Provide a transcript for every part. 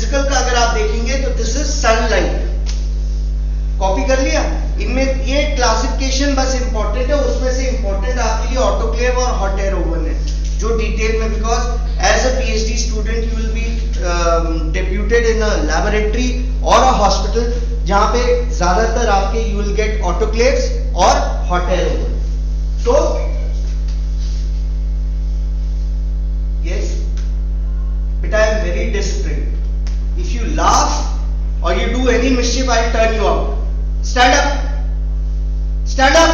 Physical का अगर आप देखेंगे तो दिस इज सनलाइट। कॉपी कर लिया। इनमें ये क्लासिफिकेशन बस इंपॉर्टेंट है, उसमें से इंपॉर्टेंट आपके लिए ऑटोक्लेव और हॉट एयर ओवन है, जो डिटेल में, because as a PhD student you will be deputed in a laboratory और अ हॉस्पिटल, जहां पे ज्यादातर आपके यू विल गेट ऑटोक्लेव्स और hot air oven. So yes, but I am very disciplined. If you laugh or you do any mischief, I'll turn you out. Stand up. Stand up.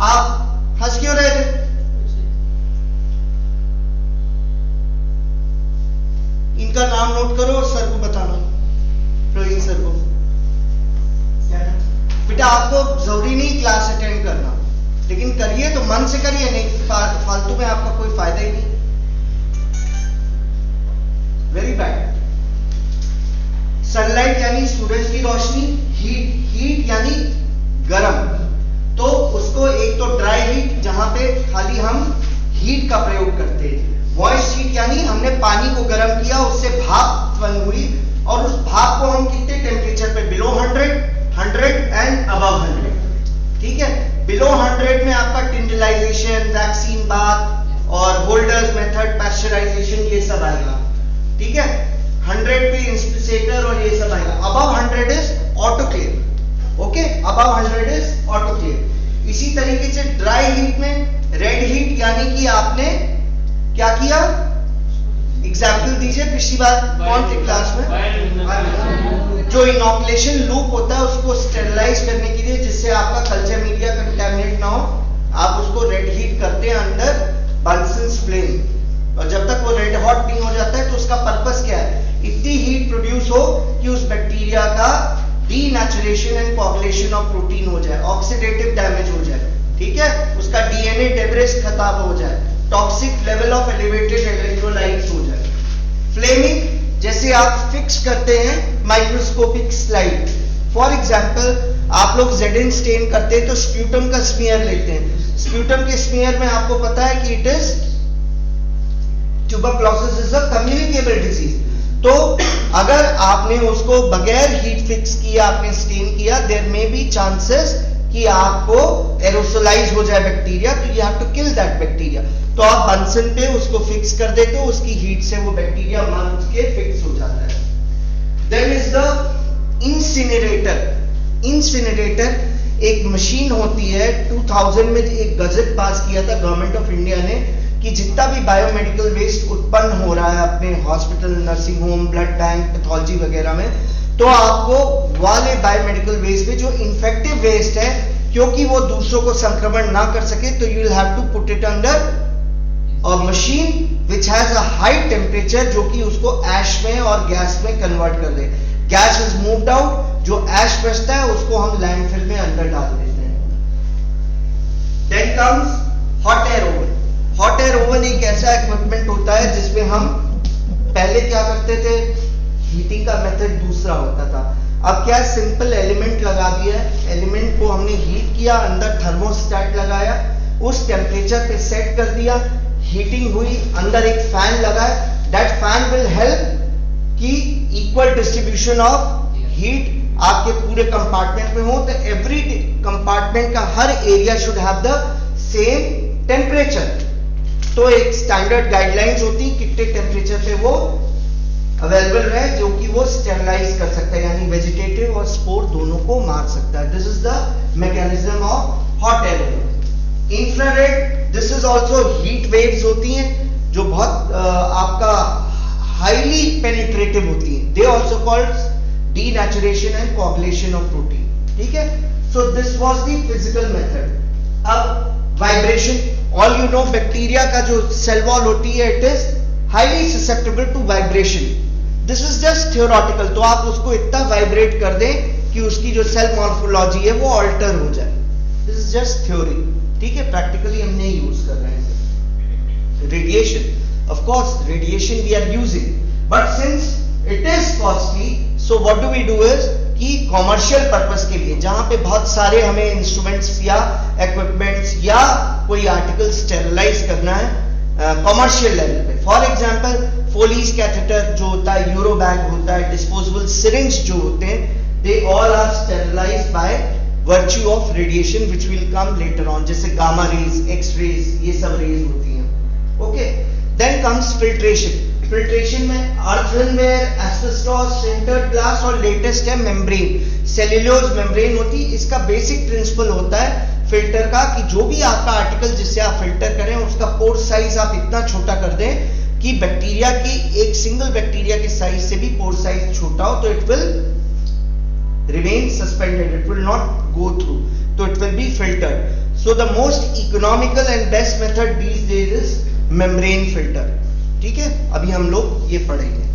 आप हंस क्यों रहे थे? इनका नाम नोट करो और सर को बताना, प्रवीण सर को। बेटा आपको जरूरी नहीं क्लास अटेंड करना, लेकिन करिए तो मन से करिए, नहीं फालतू में आपका कोई फायदा ही नहीं। Very bad. सनलाइट यानी सूरज की रोशनी, हीट यानी गर्म, तो उसको एक तो ड्राई हीट जहां पे खाली हम हीट का प्रयोग करते हैं, मॉइस्ट हीट यानी हमने पानी को गर्म किया, उससे भाप उत्पन्न हुई, और उस भाप को हम कितने टेम्परेचर पे, बिलो 100 एंड अबव 100। ठीक है, बिलो 100 में आपका टिंडलाइजेशन, वैक्सीन बाथ और होल्डर्स मेथड, पैस्चराइजेशन, ये सब आएगा। ठीक है, 100 पे इंस्पिसेटर और ये सब आएगा। Above 100 is autoclave. Okay, above 100 is autoclave. इसी तरीके से ड्राई हीट में रेड हीट यानी कि आपने क्या किया, एग्जाम्पल दीजिए पिछली बार कौन सी क्लास में, जो इनॉकुलेशन लूप होता है उसको स्टेरिलाइज करने के लिए, जिससे आपका कल्चर मीडिया कंटेमिनेट ना हो, आप उसको रेड हीट करते हैं अंडर बंसन्स फ्लेम, और जब तक वो रेड हॉट नहीं हो जाता है तो उसका पर्पस क्या है, इतनी हीट प्रोड्यूस हो कि उस बैक्टीरिया का denaturation and coagulation of protein हो जाए, ऑक्सीडेटिव डैमेज हो जाए, ठीक है, उसका डीएनए डेब्रिस खत्म हो जाए, toxic level of elevated electrolytes हो जाए। फ्लेमिंग जैसे आप फिक्स करते हैं माइक्रोस्कोपिक स्लाइड, फॉर एग्जांपल आप लोग जेडिन स्टेन करते हैं तो स्प्यूटम का स्मीयर लेते हैं, स्प्यूटम के स्मीयर में आपको पता है कि it is tuberculosis is a communicable disease, तो अगर आपने उसको बगैर हीट फिक्स किया आपने स्टेन किया, देयर मे बी चांसेस कि आपको एरोसोलाइज हो जाए बैक्टीरिया, तो you have to kill that bacteria, तो आप बंसन पे उसको फिक्स कर देते हो, उसकी हीट से वो बैक्टीरिया मर के फिक्स हो जाता है। Then is the incinerator. Incinerator एक मशीन होती है, 2000 में एक गजट पास किया था गवर्नमेंट ऑफ इंडिया ने कि जितना भी बायोमेडिकल वेस्ट उत्पन्न हो रहा है अपने hospital, nursing home, blood bank, pathology वगैरह में, तो आपको वाले बायोमेडिकल वेस्ट में जो इन्फेक्टिव वेस्ट है, क्योंकि वो दूसरों को संक्रमण ना कर सके, तो you will have to put it under a machine which has a high temperature, जो कि उसको ऐश में और गैस में कन्वर्ट कर दे। गैस इज मूव्ड आउट, जो ऐश बचता है उसको हम लैंडफिल में अंदर डाल देते हैं। Then comes hot air oven. Hot air oven एक ऐसा इक्विपमेंट होता है जिसमें हम पहले क्या करते थे, हीटिंग का मेथड दूसरा होता था, अब क्या सिंपल एलिमेंट लगा दिया है, एलिमेंट को हमने हीट किया, अंदर थर्मोस्टेट लगाया, उस टेम्परेचर पे सेट कर दिया, हीटिंग हुई, अंदर एक फैन लगा है, दैट फैन विल हेल्प कि इक्वल डिस्ट्रीब्यूशन ऑफ हीट आपके पूरे कंपार्टमेंट में हो, तो एवरी कंपार्टमेंट का हर area should have the same temperature. तो एक स्टैंडर्ड गाइडलाइंस होती कितने टेम्परेचर पे वो अवेलेबल रहे, जो कि वो स्टेरिलाइज कर सकता है, यानी वेजिटेटिव और स्पोर दोनों को मार सकता है। This is the mechanism of hot air oven. Infrared, this is also heat waves होती हैं जो बहुत आपका हाईली पेनिट्रेटिव होती हैं, they also called denaturation and coagulation of protein, ठीक है। So this was the physical method. अब vibration, all you know bacteria का जो सेल वॉल होती है it is highly susceptible to vibration, this is just theoretical, तो आप उसको इतना वाइब्रेट कर दें कि उसकी जो सेल मॉर्फोलॉजी है वो ऑल्टर हो जाए, दिस इज जस्ट थ्योरी, ठीक है, प्रैक्टिकली हम नहीं यूज कर रहे हैं। Radiation, of course radiation we are using, but since it is costly, so what do we do is कि कॉमर्शियल पर्पस के लिए जहां पे बहुत सारे हमें इंस्ट्रूमेंट्स या इक्विपमेंट्स या कोई आर्टिकल स्टेरिलाइज करना है कॉमर्शियल लेवल पे, फॉर एग्जाम्पल फोलीज कैथेटर जो होता है, यूरो बैग होता है, डिस्पोजेबल सिरिंज जो होते हैं, they all are sterilised by virtue of radiation which will come later on, जैसे गामा रेज, एक्स रेज, ये सब रेज होती हैं। Okay, then comes filtration. Filtration में अर्थनवेयर, एस्बेस्टॉस, सिंटर्ड ग्लास और लेटेस्ट है मेम्ब्रेन, सेल्यूलोज मेम्ब्रेन होती है। इसका बेसिक प्रिंसिपल होता है फिल्टर का कि जो भी आपका आर्टिकल जिससे आप फिल्टर करें उसका पोर साइज आप इतना छोटा कर दें कि बैक्टीरिया की, एक सिंगल बैक्टीरिया के साइज से भी पोर साइज छोटा हो, तो it will remain suspended, it will not go through, so it will be filtered. So the most economical and best method these days is membrane filter. ठीक है, अभी हम लोग ये पढ़ेंगे।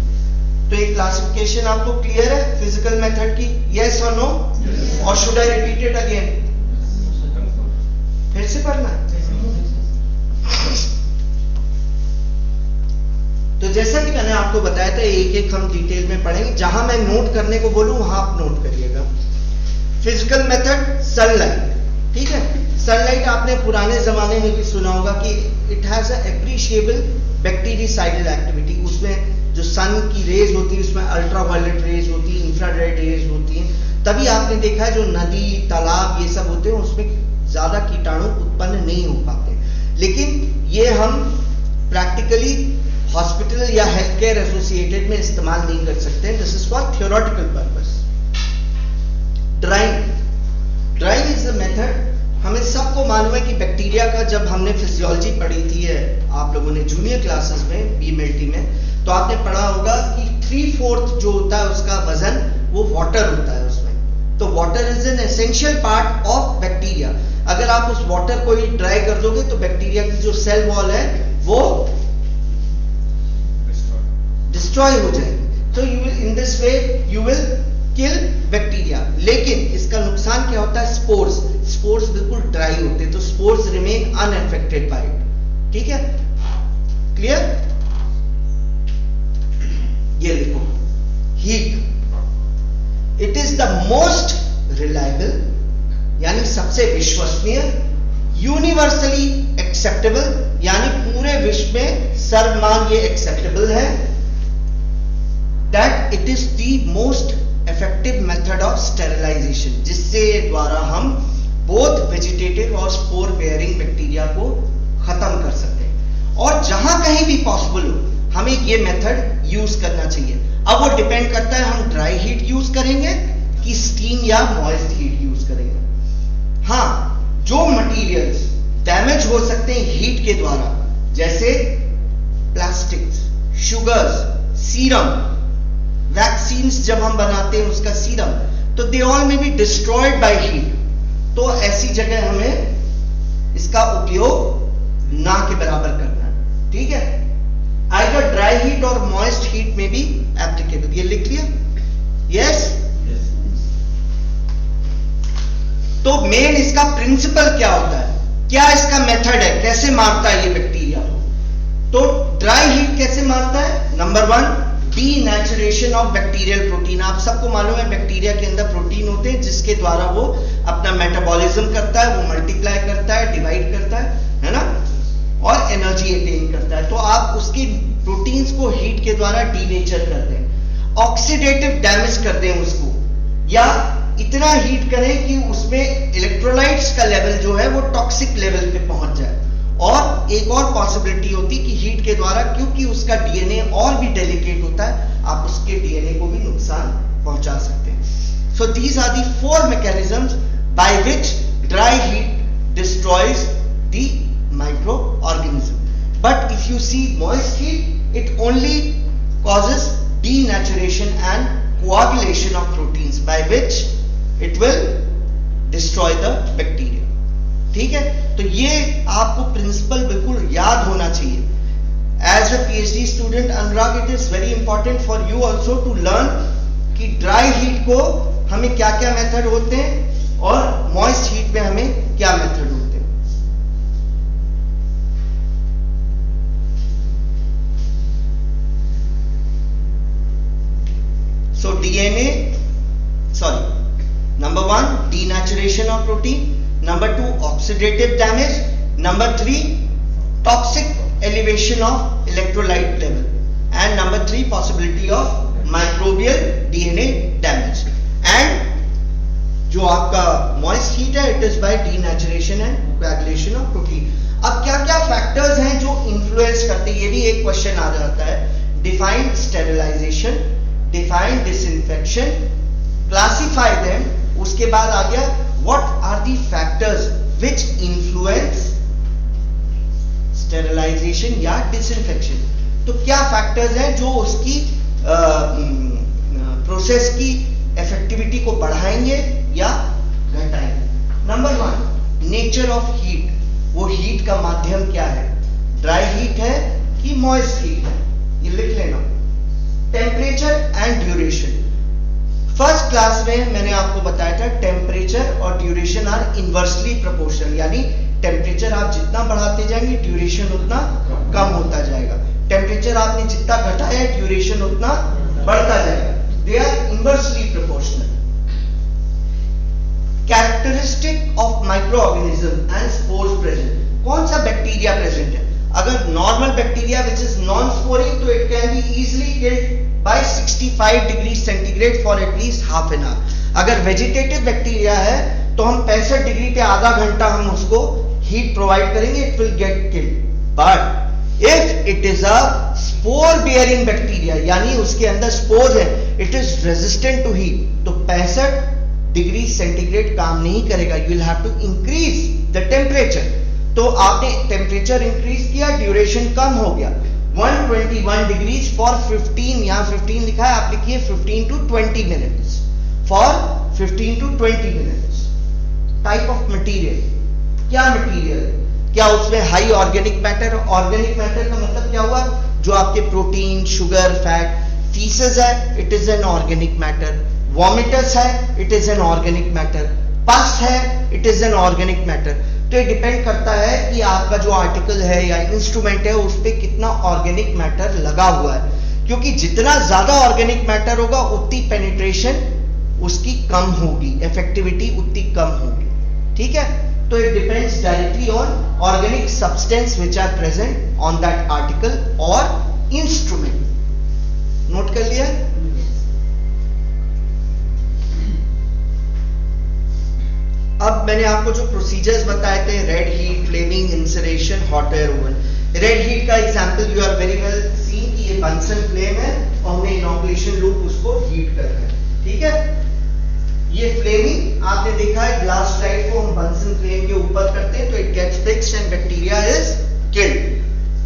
तो ये क्लासिफिकेशन आपको क्लियर है फिजिकल मेथड की? yes or no? yes. और should I repeat it again? फिर से पढ़ना? तो जैसा कि मैंने आपको बताया था, एक एक हम डिटेल में पढ़ेंगे, जहां मैं नोट करने को बोलूं वहां आप नोट करिएगा। Physical method, sunlight. ठीक है, सनलाइट आपने पुराने जमाने में भी सुना होगा कि it has a appreciable bactericidal activity. उसमें जो सन की रेज होती है उसमें अल्ट्रावायलेट रेज होती है, इंफ्रारेड रेज होती है। तभी आपने देखा है जो नदी, तालाब ये सब होते हैं उसमें ज्यादा कीटाणु उत्पन्न नहीं हो पाते। लेकिन ये हम प्रैक्टिकली हॉस्पिटल या हेल्थ केयर एसोसिएटेड में इस्तेमाल नहीं कर सकते। This is for theoretical purpose. Drawing, drawing is the method. हमें सबको मालूम है कि बैक्टीरिया का, जब हमने फिजियोलॉजी पढ़ी थी है आप लोगों ने जूनियर क्लासेस में, बीएमएलटी में, तो आपने पढ़ा होगा कि 3/4 जो होता है उसका वजन वो वाटर होता है उसमें। तो water is an essential part of bacteria. अगर आप उस वाटर को ही ड्राई कर दोगे तो बैक्टीरिया की जो सेल वॉल है वो डिस्ट्रॉय हो जाएगी। तो you will, in this way you will kill bacteria. लेकिन इसका नुकसान क्या होता है? स्पोर्स, स्पोर्स बिल्कुल ड्राई होते हैं, तो spores remain unaffected bye it. ठीक है, क्लियर? ये लिखो, heat. It is the most reliable, यानी सबसे विश्वसनीय, यूनिवर्सली एक्सेप्टेबल, यानी पूरे विश्व में सर्वमान्य एक्सेप्टेबल है, that it is the most effective method of sterilization, जिससे द्वारा हम both vegetative और spore bearing बैक्टीरिया को खत्म कर सकते हैं। और जहां कहीं भी पॉसिबल हो हमें ये मेथड यूज करना चाहिए। अब वो डिपेंड करता है हम ड्राई हीट यूज करेंगे कि स्टीम या मॉइस्ट हीट यूज करेंगे। हाँ, जो मटेरियल्स डैमेज हो सकते हैं हीट के द्वारा, जैसे प्लास्टिक्स, शुगर्स, सीरम, वैक्सीन्स जब हम बनाते हैं उसका सीरम, तो दे ऑल में बी डिस्ट्रॉयड बाय हीट। तो ऐसी जगह हमें इसका उपयोग ना के बराबर करना है। ठीक है, आइदर ड्राई हीट और मॉइस्ट हीट में भी एप्लीकेबल। ये लिख लिया? यस। तो मेन इसका प्रिंसिपल क्या होता है, क्या इसका मेथड है, कैसे मारता है ये बैक्टीरिया को? तो ड्राई हीट कैसे मारता है? Number 1, denaturation of bacterial protein. आप सबको मालूम है बैक्टीरिया के अंदर प्रोटीन होते हैं जिसके द्वारा वो अपना मेटाबॉलिज्म करता है, वो मल्टीप्लाई करता है, डिवाइड करता है ना, और एनर्जी अटेन करता है। तो आप उसकी प्रोटीन्स को हीट के द्वारा डीनेचर कर दें, ऑक्सीडेटिव डैमेज कर दें उसको, या इतना हीट करें कि उसमें इलेक्ट्रोलाइट्स का लेवल जो है वो टॉक्सिक लेवल पे पहुंच जाए। और एक और पॉसिबिलिटी होती कि हीट के द्वारा, क्योंकि उसका डीएनए और भी डेलिकेट होता है, आप उसके डीएनए को भी नुकसान पहुंचा सकते हैं। So these are the 4 mechanisms by which dry heat destroys the microorganism. But if you see moist heat, it only causes denaturation and coagulation of proteins by which it will destroy the bacteria। ठीक है, तो ये आपको principal बिल्कुल याद होना चाहिए। As a PhD student Anurag, it is very important for you also to learn कि ड्राई हीट को हमें क्या क्या मेथड होते हैं और मॉइस्ट हीट में हमें क्या मेथड होते हैं। So DNA, number 1, denaturation of protein, number 2, oxidative damage, number 3, toxic elevation of electrolyte level, and number 3 possibility of microbial DNA damage. And जो आपका moist heat है, it is by denaturation and coagulation of protein. अब क्या क्या factors हैं जो influence करते हैं, ये भी एक क्वेश्चन आ जाता है. Define sterilisation, define disinfection, classify them. उसके बाद आ गया what are the factors which influence sterilisation या डिसइंफेक्शन. तो क्या फैक्टर्स हैं जो उसकी प्रोसेस की इफेक्टिविटी को बढ़ाएंगे या घटाएंगे. Number 1, nature of heat. वो हीट का माध्यम क्या है, ड्राई हीट है कि मॉइस्ट हीट है, ये लिख लेना. Temperature and duration. First class में मैंने आपको बताया था टेम्परेचर और ड्यूरेशन आर इनवर्सली प्रोपोर्शनल, यानी टेम्परेचर आप जितना बढ़ाते जाएंगे ड्यूरेशन उतना कम होता जाएगा. टेम्परेचर आपने जितना घटाया ड्यूरेशन उतना बढ़ता जाएगा. They are inversely proportional. Characteristic of microorganism and spores present. कौन सा बैक्टीरिया प्रेजेंट है. अगर normal bacteria which is non sporing तो it can be easily killed by 65 degree centigrade for at least half an hour. अगर vegetative bacteria है तो हम 65 degree पे आधा घंटा हम उसको हीट प्रोवाइड करेंगे, it will get killed. But if it is a spore bearing bacteria, यानी उसके अंदर स्पोर है, it is resistant to heat, तो 65 डिग्री सेंटीग्रेड काम नहीं करेगा. You will have to increase the temperature. तो आपने टेम्परेचर इंक्रीज किया, ड्यूरेशन कम हो गया. 121 डिग्रीज फॉर 15, यहां 15 लिखा है, आप लिखिए 15 to 20 minutes, for 15 to 20 minutes. Type of material, क्या मटीरियल, क्या उसमें high organic matter. Organic matter का मतलब क्या हुआ, जो आपके प्रोटीन, शुगर, फैट. फीसेस है, it is an organic matter. Vomitus है, it is an organic matter. Pus है, it is an organic matter. तो ये डिपेंड करता है कि आपका जो आर्टिकल है या इंस्ट्रूमेंट है उस पर कितना ऑर्गेनिक मैटर लगा हुआ है, क्योंकि जितना ज्यादा ऑर्गेनिक मैटर होगा उतनी पेनिट्रेशन उसकी कम होगी, इफेक्टिविटी उतनी कम होगी. ठीक है, तो it depends directly on organic substance which are present on that article और इंस्ट्रूमेंट. नोट कर लिया. अब मैंने आपको जो प्रोसीजर्स बताए थे, red heat, flaming, incineration, hot air oven. Red heat का example you are very well seen कि ये बंसन फ्लेम है और हमने इनॉकुलेशन लूप उसको हीट कर रहे हैं. ठीक है, ये फ्लेमिंग आपने देखा है, ग्लास स्लाइड को हम बंसन फ्लेम के ऊपर करते हैं तो it gets fixed and bacteria is killed.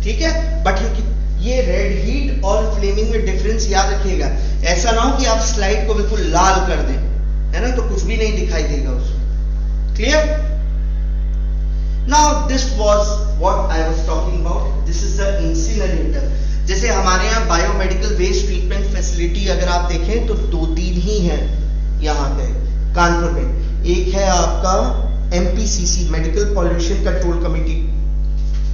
ठीक है, बट ये रेड हीट और फ्लेमिंग में डिफरेंस याद रखिएगा. ऐसा ना हो कि आप स्लाइड को बिल्कुल लाल कर दें, है ना, तो कुछ भी नहीं दिखाई देगा उसमें. Clear? Now this was what I was talking about. This is the incinerator. जैसे हमारे यहाँ बायोमेडिकल वेस्ट ट्रीटमेंट फैसिलिटी अगर आप देखें तो 2-3 ही हैं यहाँ पे कानपुर में. एक है आपका MPCC medical pollution control committee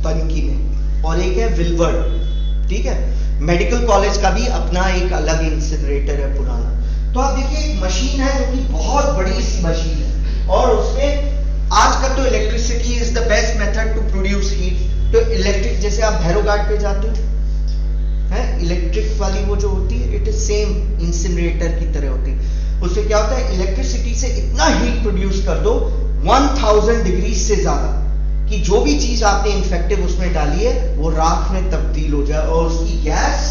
Panki में, और एक है विलवर्ड. ठीक है, मेडिकल कॉलेज का भी अपना एक अलग इंसिनरेटर है पुराना. तो आप देखिए एक मशीन है जो कि बहुत बड़ी सी मशीन है, और उसमें आजकल तो electricity is the best method to produce heat. तो इलेक्ट्रिक, जैसे आप भैरव घाट पे जाते हो, है इलेक्ट्रिक वाली वो जो होती है, इट इज सेम इंसिनरेटर की तरह होती है. उससे क्या होता है, इलेक्ट्रिसिटी से इतना हीट प्रोड्यूस कर दो 1000 डिग्री से ज्यादा कि जो भी चीज आपने इन्फेक्टिव उसमें डाली है वो राख में तब्दील हो जाए और उसकी गैस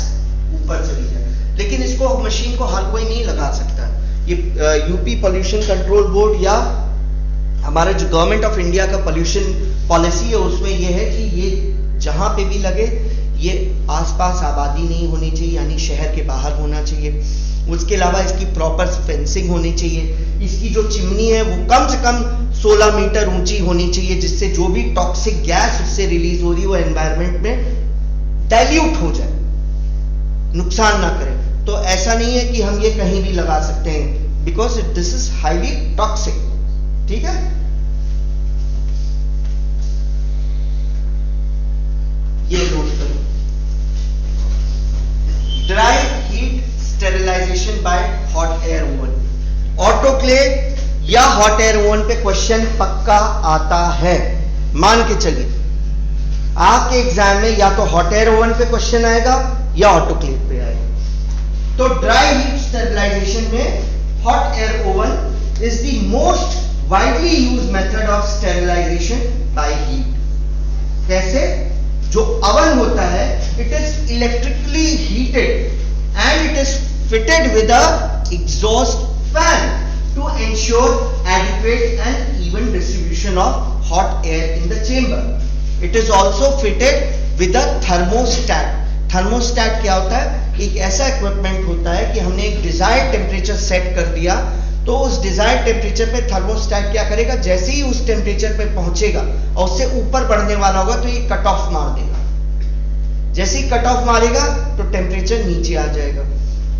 ऊपर चली जाए. लेकिन इसको मशीन को हर कोई नहीं लगा सकता. ये यूपी पॉल्यूशन कंट्रोल बोर्ड या हमारा जो गवर्नमेंट ऑफ इंडिया का पॉल्यूशन पॉलिसी है उसमें यह है कि ये जहां पे भी लगे ये आसपास आबादी नहीं होनी चाहिए, यानी शहर के बाहर होना चाहिए. उसके अलावा इसकी प्रॉपर फेंसिंग होनी चाहिए. इसकी जो चिमनी है वो कम से कम 16 मीटर ऊंची होनी चाहिए, जिससे जो भी टॉक्सिक गैस उससे रिलीज हो रही है वो एनवायरमेंट में डाइल्यूट हो जाए, नुकसान ना करे. तो ऐसा नहीं है कि हम ये कहीं भी लगा सकते हैं, because this is highly toxic. ठीक है, ये नोट करो. Dry heat sterilization by hot air oven. Autoclave या हॉट एयर ओवन पे क्वेश्चन पक्का आता है, मान के चलिए. आपके एग्जाम में या तो हॉट एयर ओवन पे क्वेश्चन आएगा या ऑटोक्लेव पे आएगा। तो ड्राई हीट स्टेरिलाइजेशन में hot air oven is the most widely used method of sterilization by heat. कैसे? जो अवन होता है it is electrically heated and it is fitted with a exhaust fan to ensure adequate and even distribution of hot air in the chamber. It is also fitted with a thermostat. Thermostat क्या होता है? एक ऐसा equipment होता है कि हमने एक डिजायर्ड टेम्परेचर सेट कर दिया, तो उस डिजायर्ड टेम्परेचर पे थर्मोस्टैट क्या करेगा, जैसे ही उस टेम्परेचर पे पहुंचेगा और उससे ऊपर बढ़ने वाला होगा तो ये कट ऑफ मार देगा। जैसे ही कट ऑफ मारेगा तो टेम्परेचर नीचे आ जाएगा,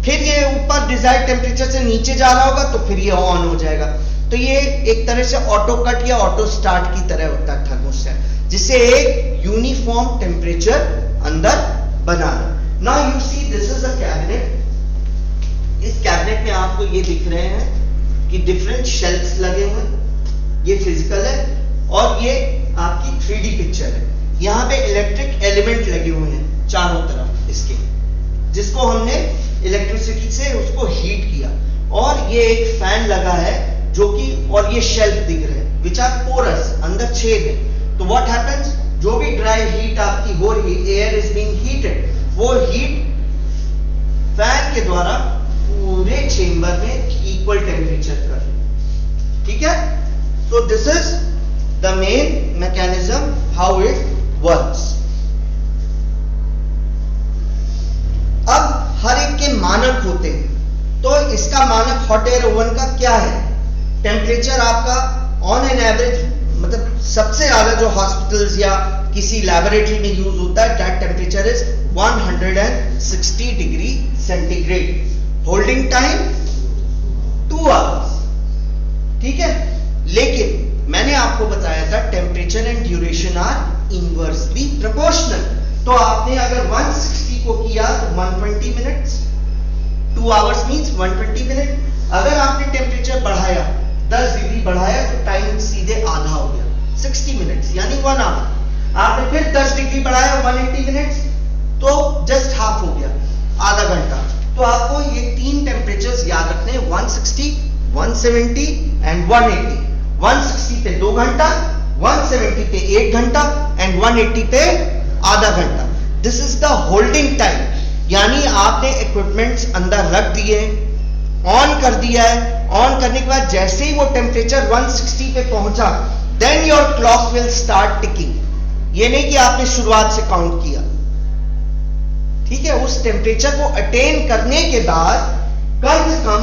फिर ये ऊपर डिजायर्ड टेम्परेचर से नीचे जा रहा होगा तो फिर ये ऑन हो जाएगा। तो ये एक तरह से ऑटो कट या ऑटो स्टार्ट की तरह होता है थर्मोस्टेट, जिससे एक यूनिफॉर्म टेम्परेचर अंदर बना है। Now you see this is a cabinet. इस कैबिनेट में आपको ये दिख रहे हैं कि डिफरेंट शेल्फ्स लगे हुए, ये फिजिकल है और ये आपकी 3D पिक्चर है। यहाँ पे इलेक्ट्रिक एलिमेंट लगे हुए हैं चारों तरफ इसके, जिसको हमने इलेक्ट्रिसिटी से उसको हीट किया, और ये एक फैन लगा है जो कि, और ये शेल्फ दिख रहे हैं विच आर पोरस, अंदर छेद है। तो व्हाट हैपेंस, जो भी ड्राई हीट आपकी हो रही, एयर इज बीइंग हीटेड, वो हीट फैन के द्वारा पूरे चेंबर में इक्वल टेम्परेचर कर रही। ठीक है? So this is the main mechanism how it works. अब हर एक के मानक होते हैं, तो इसका मानक हॉट एयर ओवन का क्या है? टेम्परेचर आपका ऑन एन एवरेज, मतलब सबसे ज्यादा जो हॉस्पिटल्स या किसी लैबोरेटरी में यूज होता है, that temperature is 160 degree centigrade. Holding time 2 hours. ठीक है? लेकिन मैंने आपको बताया था temperature and duration are inversely proportional. तो आपने अगर 160 को किया तो 120 मिनट्स, 2 आवर्स मींस 120 मिनट। अगर आपने टेम्परेचर बढ़ाया, 10 डिग्री बढ़ाया, तो टाइम सीधे आधा हो गया, 60 मिनट्स यानी 1 आवर। आपने फिर 10 डिग्री बढ़ाया, 180 मिनट्स, तो जस्ट हाफ हो गया, आधा घंटा। तो आपको ये 3 टेम्परेचर्स याद रखने हैं, 160, 170 एंड 180। 160 पे 2 घंटा, 170 पे 1 घंटा एंड 180 पे आधा घंटा। This is the holding time, यानी आपने इक्विपमेंट्स अंदर रख दिए, ऑन कर दिया है। ऑन करने के बाद जैसे ही वो टेम्परेचर 160 पे पहुंचा, then your clock will start ticking. ये नहीं कि आपने शुरुआत से काउंट किया। ठीक है? उस टेम्परेचर को अटेन करने के बाद कम से कम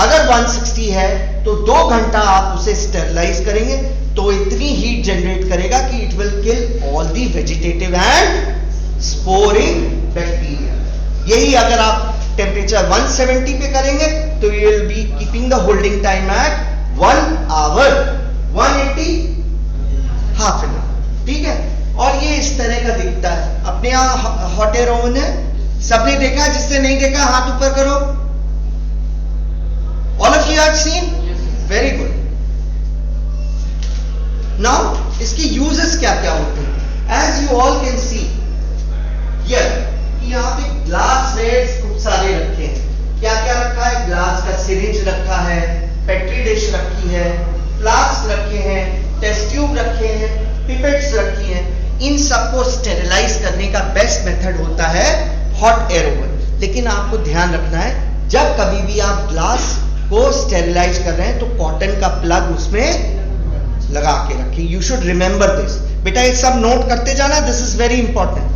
अगर 160 है तो 2 घंटा आप उसे स्टेरिलाइज करेंगे, तो इतनी हीट जनरेट करेगा कि it will kill all the vegetative and sporing bacteria. यही अगर आप टेम्परेचर 170 पे करेंगे तो you will be keeping the holding time at 1 hour, 180 half an hour. ठीक है? और ये इस तरह का दिखता है। अपने यहां हॉट एयर ओवन है, सबने देखा? जिससे नहीं देखा हाथ ऊपर करो। All of you have seen? Very good. Now इसकी यूजेस क्या क्या होते हैं? As you all can see here, यहाँ पे ग्लास वेयर्स खूब सारे रखे हैं। क्या क्या रखा है? ग्लास का सिरिंज रखा है, पेट्री डिश रखी है, फ्लास्क रखे हैं, टेस्ट ट्यूब रखे हैं, पिपेट्स रखी हैं। इन सबको स्टेरिलाइज करने का बेस्ट मेथड होता है हॉट एयर ओवन। लेकिन आपको ध्यान रखना है, जब कभी भी आप ग्लास को स्टेरिलाइज कर रहे हैं तो कॉटन का प्लग उसमें लगा के रखें। You should remember this. बेटा ये सब नोट करते जाना, this is very important.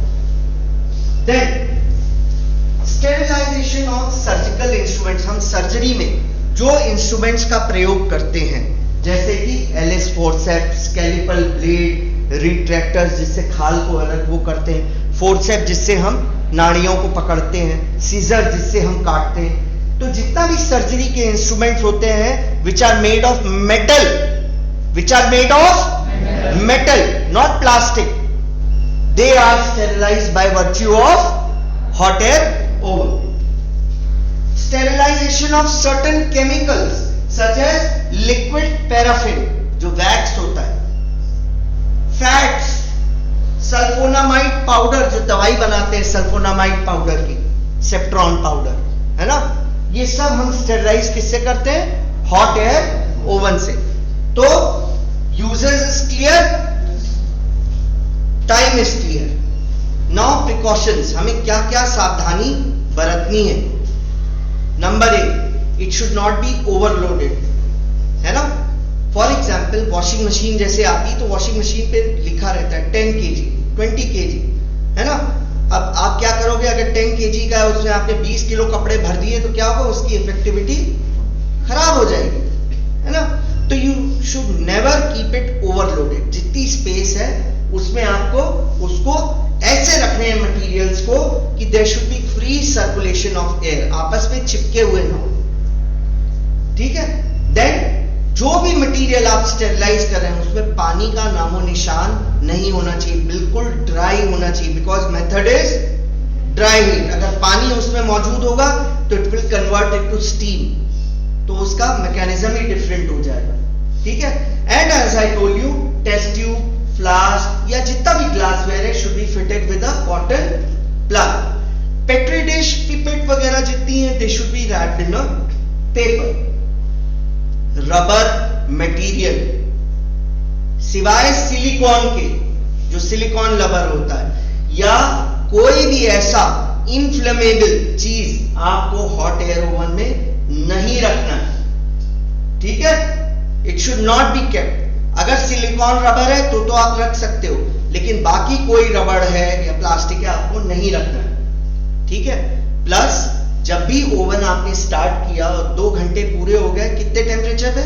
Then sterilization of surgical instruments. हम सर्जरी में जो इंस्ट्रूमेंट्स का प्रयोग करते हैं, जैसे कि Allis forceps, scalpel blade, retractors जिससे खाल को अलग वो करते हैं, फोर्सेप्स जिससे हम नाड़ियों को पकड़ते हैं, सीजर जिससे हम काटते हैं। तो जितना भी सर्जरी के इंस्ट्रूमेंट्स होते हैं which are made of metal, which are made of metal, not plastic, they are sterilized by virtue of hot air oven. Sterilization of certain chemicals such as liquid paraffin, जो wax होता है, fats, sulphonamide powder, जो दवाई बनाते हैं sulphonamide powder की, सेप्ट्रॉन powder, है ना, ये सब हम स्टेरलाइज किससे करते हैं? हॉट एयर ओवन से। तो uses is clear, time is clear. Now precautions, हमें क्या क्या सावधानी बरतनी है। Number 1, it should not be overloaded, है ना। फॉर एग्जाम्पल वॉशिंग मशीन जैसे आती, तो वॉशिंग मशीन पे लिखा रहता है 10 kg, 20 kg, है ना। अब आप क्या करोगे, अगर 10 kg का है, उसमें आपने 20 किलो कपड़े भर दिए, तो क्या होगा, उसकी इफेक्टिविटी खराब हो जाएगी, है ना। तो you should never keep it overloaded. जितनी स्पेस है उसमें आपको उसको ऐसे रखने हैं मटेरियल्स को कि there should be free circulation of air, आपस में चिपके हुए ना हो, ठीक है। देन जो भी मटेरियल आप स्टेरलाइज कर रहे हैं उसमें पानी का नामो निशान नहीं होना चाहिए, बिल्कुल ड्राई होना चाहिए, because method is dry heat. अगर पानी उसमें मौजूद होगा तो it will convert it to steam, तो उसका मैकेनिज्म ही डिफरेंट हो जाएगा, ठीक है। And as I told you, test tube, flask या जितना भी ग्लासवेयर है should be fitted with a cotton plug. Petri dish, pipette वगैरह जितनी है they should be wrapped in a paper. Rubber material सिवाय सिलिकॉन के, जो सिलिकॉन रबर होता है, या कोई भी ऐसा इनफ्लेमेबल चीज आपको हॉट एयर ओवन में नहीं रखना है, ठीक है। It should not be kept. अगर सिलिकॉन रबर है तो आप रख सकते हो, लेकिन बाकी कोई रबर है या प्लास्टिक है आपको नहीं रखना है, ठीक है। प्लस जब भी ओवन आपने स्टार्ट किया और 2 घंटे पूरे हो गए, कितने टेम्परेचर पे?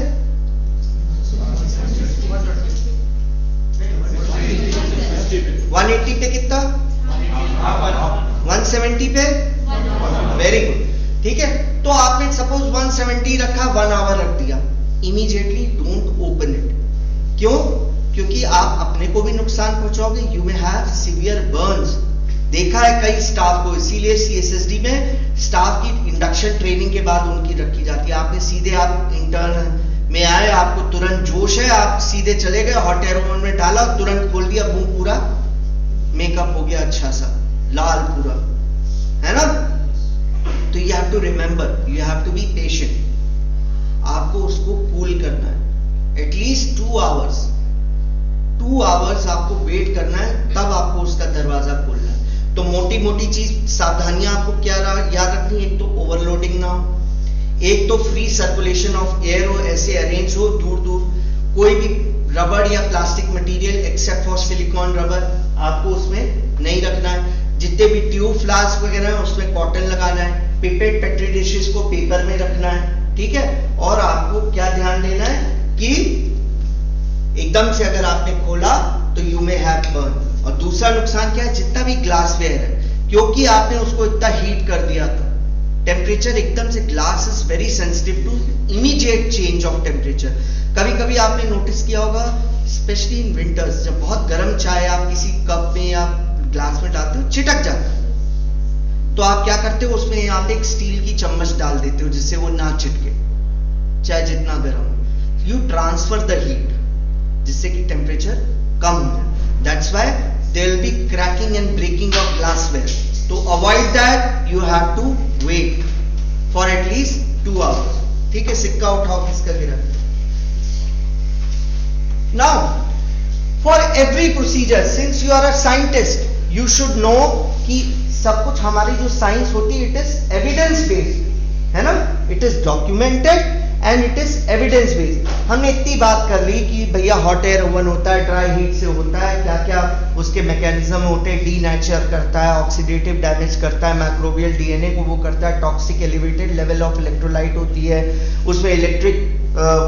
180 पे कितना? 170 पे? वेरी गुड, ठीक है। तो आपने सपोज 170 रखा, 1 आवर रख दिया, इमीडिएटली डोंट ओपन इट। क्यों? क्योंकि आप अपने को भी नुकसान पहुंचाओगे, you may have severe burns. देखा है कई स्टाफ को, इसीलिए सीएसएसडी में स्टाफ की इंडक्शन ट्रेनिंग के बाद उनकी रखी जाती है। आपने सीधे, आप इंटर्न में आए, आपको तुरंत जोश है, आप सीधे चले गए, हॉट एयर ओवन में डाला, तुरंत खोल दिया, मुंह पूरा मेकअप हो गया, अच्छा सा लाल पूरा, है ना। तो you have to remember, you have to be patient. आपको उसको कूल करना है एटलीस्ट 2 आवर्स। 2 आवर्स आपको वेट करना है, तब आपको उसका दरवाजा खोलना है। तो मोटी मोटी चीज सावधानियां आपको क्या याद रखनी है? एक तो ओवरलोडिंग ना हो, एक तो फ्री सर्कुलेशन ऑफ एयर हो, ऐसे अरेंज हो दूर दूर। कोई भी रबर या plastic material except for silicone rubber आपको उसमें नहीं रखना है। जितने भी ट्यूब, फ्लास्क वगैरह है उसमें कॉटन लगाना है। पिपेट, पेट्री डिशेस को पेपर में रखना है, ठीक है। और आपको क्या ध्यान देना है कि एकदम से अगर आपने खोला तो यू मे हैव बर्न। और दूसरा नुकसान क्या है? जितना भी ग्लासवेयर है, क्योंकि आपने उसको इतना हीट कर दिया था, टेम्परेचर एकदम से, glass is very sensitive to immediate change of temperature. कभी कभी आपने नोटिस किया होगा, स्पेशली इन विंटर्स, जब बहुत गर्म चाय आप किसी कप में या ग्लास में डालते हो, चिटक जाता है, तो आप क्या करते हो, उसमें आप एक स्टील की चम्मच डाल देते हो जिससे वो ना चिटके, चाहे जितना गर्म हो। यू ट्रांसफर द हीट, जिससे कि टेम्परेचर कम हो जाए। That's why there will be cracking and breaking of glassware. To avoid that, you have to wait for at least 2 hours. ठीक है, सिक्का उठाओ किसका गिरा। Now, for every procedure, since you are a scientist, you should know कि सब कुछ हमारी जो साइंस होती है, it is evidence based, है ना, it is documented and it is evidence based. हमने इतनी बात कर ली कि भैया हॉट एयर ओवन होता है, ड्राई हीट से होता है, क्या क्या उसके मैकेनिज्म होते हैं, डीनेचर करता है, ऑक्सीडेटिव डैमेज करता है, माइक्रोबियल डीएनए को वो करता है, toxic elevated level of electrolyte होती है, उसमें इलेक्ट्रिक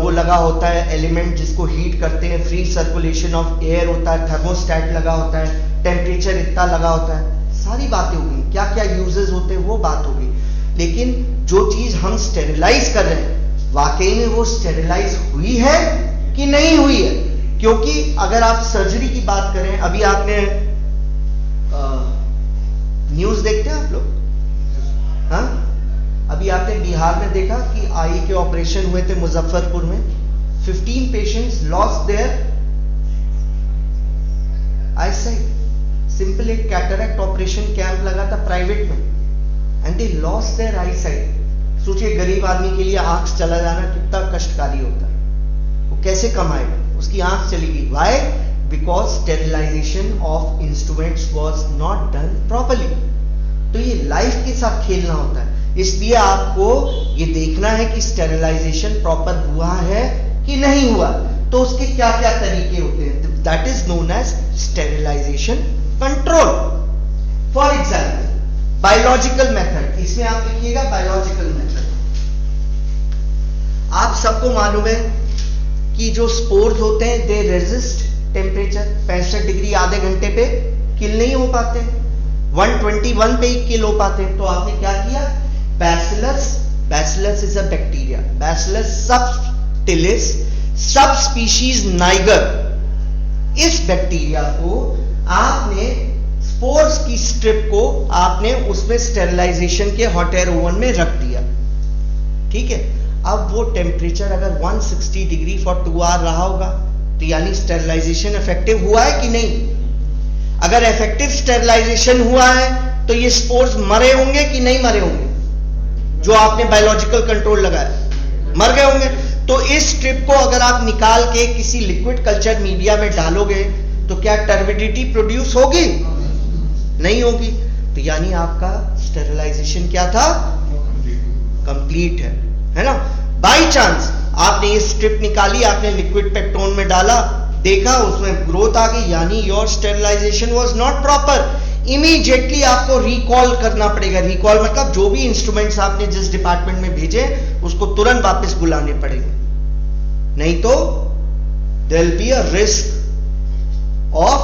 वो लगा होता है एलिमेंट जिसको हीट करते हैं, फ्री सर्कुलेशन ऑफ एयर होता है, थर्मोस्टैट लगा होता है, टेम्परेचर इतना लगा होता है, सारी बातें हो गई। क्या क्या यूजेस होते हैं वो बात होगी। लेकिन जो चीज हम स्टेरिलाइज कर रहे हैं, वाकई में वो स्टेरिलाइज हुई है कि नहीं हुई है? क्योंकि अगर आप सर्जरी की बात करें, अभी आपने न्यूज देखते हैं आप लोग, हाँ, अभी आपने बिहार में देखा कि आई के ऑपरेशन हुए थे मुजफ्फरपुर में, 15 patients lost their eyesight. Simple एक कैटरैक्ट ऑपरेशन कैंप लगा था प्राइवेट में, and they lost their eye sight. सोचिए गरीब आदमी के लिए आंख चला जाना कितना कष्टकारी होता है, वो कैसे कमाएगा, उसकी आंख चली गई। Why? Because sterilization of instruments was not done properly. तो ये लाइफ के साथ खेलना होता है, इसलिए आपको ये देखना है कि स्टेरिलाइजेशन प्रॉपर हुआ है कि नहीं हुआ। तो उसके क्या क्या तरीके होते हैं, that is known as sterilization control. For example biological method, इसमें आप लिखिएगा बायोलॉजिकल मेथड। आप सबको मालूम है कि जो स्पोर्स होते हैं दे रेजिस्ट टेम्परेचर। 65 डिग्री आधे घंटे पे किल नहीं हो पाते, 121 पे ही किल हो पाते हैं। तो आपने क्या किया, bacillus is a bacteria, bacillus subtilis सब स्पीशीज नाइगर, इस बैक्टीरिया को आपने स्पोर्स की स्ट्रिप को आपने उसमें स्टेरिलाइजेशन के हॉट एयर ओवन में रख दिया, ठीक है। अब वो टेम्परेचर अगर 160 डिग्री फॉर 2 आवर रहा होगा तो यानी स्टेरिलाइजेशन इफेक्टिव हुआ है कि नहीं। अगर इफेक्टिव स्टेरिलाइजेशन हुआ है तो ये स्पोर्स मरे होंगे कि नहीं मरे होंगे, जो आपने बायोलॉजिकल कंट्रोल लगाया, मर गए होंगे। तो इस स्ट्रिप को अगर आप निकाल के किसी लिक्विड कल्चर मीडिया में डालोगे तो क्या टर्बिडिटी प्रोड्यूस होगी? नहीं होगी। तो यानी आपका स्टेरिलाइजेशन क्या था, कंप्लीट है ना। बाई चांस आपने ये स्ट्रिप निकाली, आपने लिक्विड पेक्टोन में डाला, देखा उसमें ग्रोथ आ गई, यानी your sterilization was not proper. Immediately आपको रिकॉल करना पड़ेगा। रिकॉल मतलब जो भी इंस्ट्रूमेंट्स आपने जिस डिपार्टमेंट में भेजे उसको तुरंत वापस बुलाने पड़ेंगे, नहीं तो there will be a risk of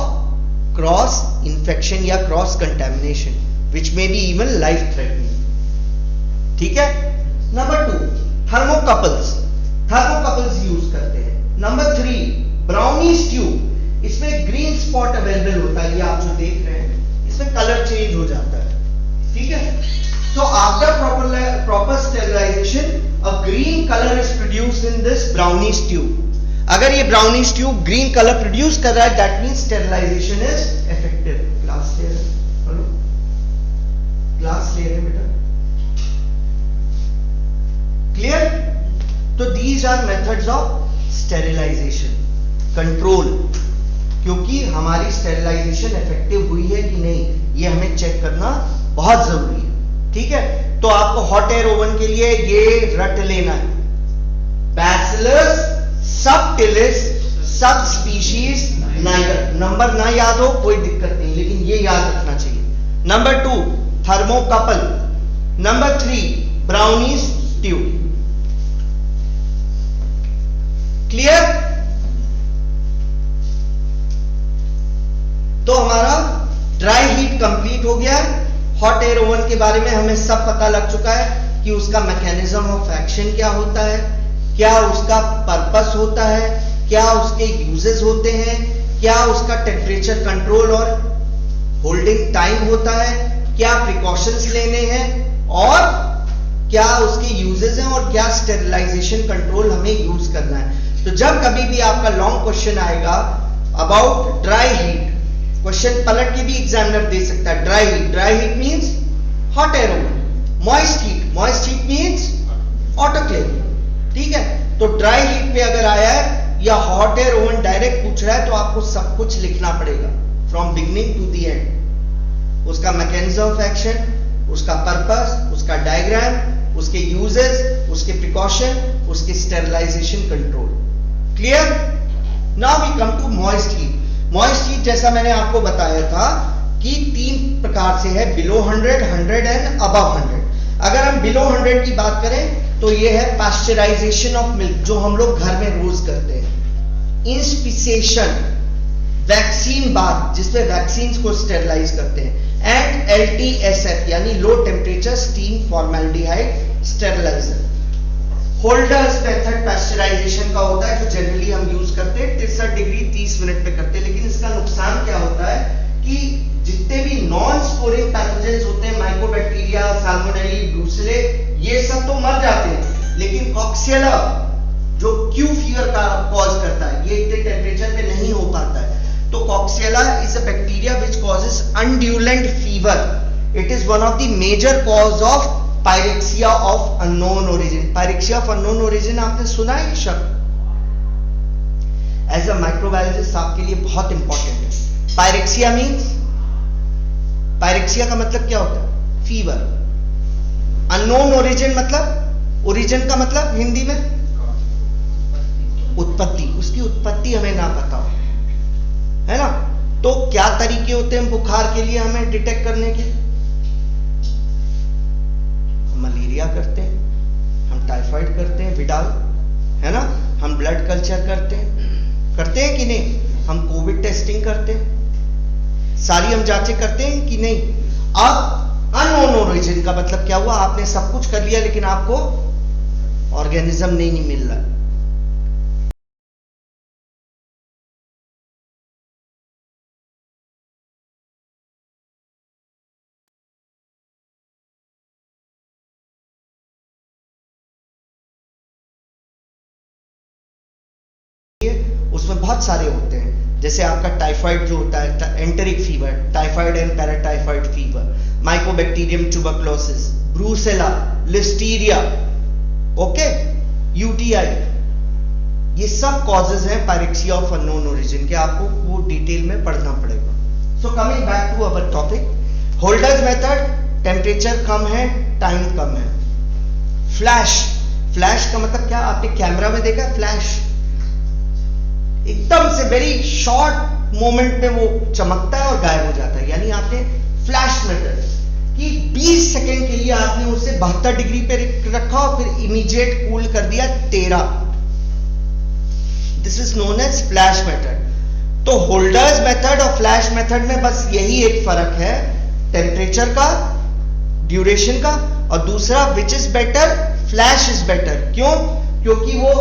cross infection या cross contamination which may be even life threatening, ठीक है। नंबर 2 थर्मोकपल्स, थर्मोकपल्स यूज करते हैं। नंबर 3 ब्राउनी स्ट्यू, इसमें ग्रीन स्पॉट अवेलेबल होता है, ये आप जो देख रहे हैं इसमें कलर चेंज हो जाता है, ठीक है। So after proper sterilization, a green color is produced in this brownie stew. अगर ये brownie stew green color produce कर रहा है, that means sterilization is effective. Glass ले रहे, हेलो, glass ले रहे बेटा, clear? तो these are methods of sterilization, control. क्योंकि हमारी स्टेरिलाइजेशन इफेक्टिव हुई है कि नहीं, ये हमें चेक करना बहुत जरूरी है, ठीक है। तो आपको हॉट एयर ओवन के लिए ये रट लेना है, बैसिलस सबटिलिस सब स्पीशीज नाइगर। नंबर ना याद हो कोई दिक्कत नहीं, लेकिन ये याद रखना चाहिए। Number 2 thermocouple, number 3 Browne's stew, clear. तो हमारा ड्राई हीट कंप्लीट हो गया है। हॉट एयर ओवन के बारे में हमें सब पता लग चुका है कि उसका मैकेनिज्म ऑफ एक्शन क्या होता है, क्या उसका पर्पस होता है, क्या उसके यूजेस होते हैं, क्या उसका टेम्परेचर कंट्रोल और होल्डिंग टाइम होता है, क्या प्रिकॉशंस लेने हैं और क्या उसके यूजेस हैं और क्या स्टेरिलाइजेशन कंट्रोल हमें यूज करना है। तो जब कभी भी आपका लॉन्ग क्वेश्चन आएगा अबाउट ड्राई हीट, क्वेश्चन पलट के भी एग्जामिनर दे सकता है। Dry heat means hot air oven, moist heat means autoclave, ठीक है। तो ड्राई हीट पे अगर आया है या हॉट एयर ओवन डायरेक्ट पूछ रहा है तो आपको सब कुछ लिखना पड़ेगा from beginning to the end, उसका मैकेनिज्म ऑफ एक्शन, उसका पर्पस, उसका डायग्राम, उसके यूजेस, उसके प्रिकॉशन, उसके sterilization control, clear. Now we come to moist heat. Moist heat जैसा मैंने आपको बताया था कि 3 प्रकार से है, बिलो 100, 100 एंड अबव 100। अगर हम बिलो 100 की बात करें तो ये है पास्चराइजेशन ऑफ मिल्क, जो हम लोग घर में रोज करते हैं। इंस्पिसेशन, वैक्सीन बाथ जिसमें वैक्सीन को स्टेरिलाइज करते हैं, एंड LTSF यानी low temperature steam formaldehyde sterilizer. Holders method pasteurization का होता है जो जनरली हम यूज करते हैं 63 डिग्री 30 मिनट पे करते हैं, लेकिन इसका नुकसान क्या होता है कि जितने भी नॉन स्पोरिंग पैथोजेंस होते हैं, माइकोबैक्टीरिया, साल्मोनेली, ब्रूसेले, ये सब तो मर जाते हैं, लेकिन कॉक्सियला जो क्यू फीवर का कॉज करता है, ये इतने टेम्परेचर पे नहीं हो पाता है। तो Coxiella is a bacteria which causes undulant fever. It is one of the major cause of pyrexia of unknown origin. Pyrexia of unknown origin आपने सुना है शब्द? एज अ माइक्रोबायोलॉजिस्ट आपके लिए बहुत इंपॉर्टेंट है. पायरेक्सिया मीन्स, पायरेक्सिया का मतलब क्या होता है? फीवर. अननोन ओरिजिन मतलब, ओरिजिन का मतलब हिंदी में उत्पत्ति. उसकी उत्पत्ति हमें ना पता हो, है ना. तो क्या तरीके होते हैं बुखार के लिए हमें डिटेक्ट करने के? हम मलेरिया करते हैं, हम टाइफाइड करते हैं विडाल, है ना. हम ब्लड कल्चर करते हैं कि नहीं? हम कोविड टेस्टिंग करते हैं, सारी हम जांचें करते हैं कि नहीं? अब अननोन ओरिजिन का मतलब क्या हुआ? आपने सब कुछ कर लिया लेकिन आपको ऑर्गेनिज्म नहीं मिल रहा. उसमें बहुत सारे होते हैं, जैसे आपका टाइफाइड जो होता है, enteric fever, typhoid and paratyphoid fever, Mycobacterium tuberculosis, Brucella, Listeria, okay, UTI, ये सब कॉजेज हैं पायरेक्सिया ऑफ अननोन ओरिजिन के. आपको वो डिटेल में पढ़ना पड़ेगा. So coming back to our topic, holder's method, temperature कम है, टाइम कम है. फ्लैश, फ्लैश का मतलब क्या? आपने कैमरा में देखा फ्लैश? एकदम से वेरी शॉर्ट मोमेंट में वो चमकता है और गायब हो जाता है. यानी आपने फ्लैश मेथड कि 20 सेकेंड के लिए आपने उसे 72 डिग्री पे रखा और फिर इमीडिएट कूल कर दिया 13. This is known as flash method. तो होल्डर्स मेथड और फ्लैश मेथड में बस यही एक फर्क है, टेम्परेचर का, ड्यूरेशन का. और दूसरा, which is better? Flash is better. क्यों? क्योंकि वो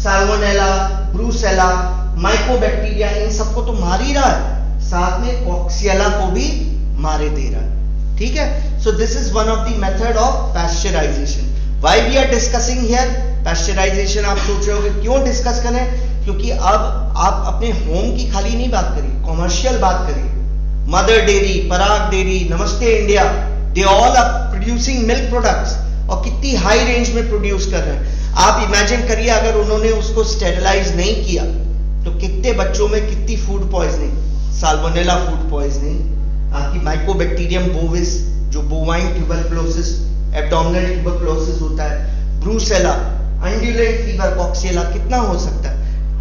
साल्मोनेला, ब्रूसेला, माइकोबैक्टीरिया, इन सबको तो मार ही रहा है, साथ में कॉक्सियला को भी मारे दे रहा है. ठीक है. So this is one of the method of pasteurization. Why we are discussing here pasteurization? आप सोच रहे होगे क्यों डिस्कस करें? क्योंकि अब आप अपने होम की खाली नहीं बात करिए, कॉमर्शियल बात करिए. Mother Dairy, Parag Dairy, Namaste India, they all are producing milk products, और कितनी हाई रेंज में प्रोड्यूस कर रहे हैं. आप इमेजिन करिए अगर उन्होंने उसको स्टेरिलाइज नहीं किया तो कितने बच्चों में कितनी food poisoning, salmonella food poisoning, आपकी माइकोबैक्टीरियम बोविस जो बोवाइन ट्यूबरक्लोसिस, एब्डोमिनल ट्यूबरक्लोसिस होता है, ब्रूसेला, अनड्यूलेंट फीवर, कॉक्सियला, कितना हो सकता है.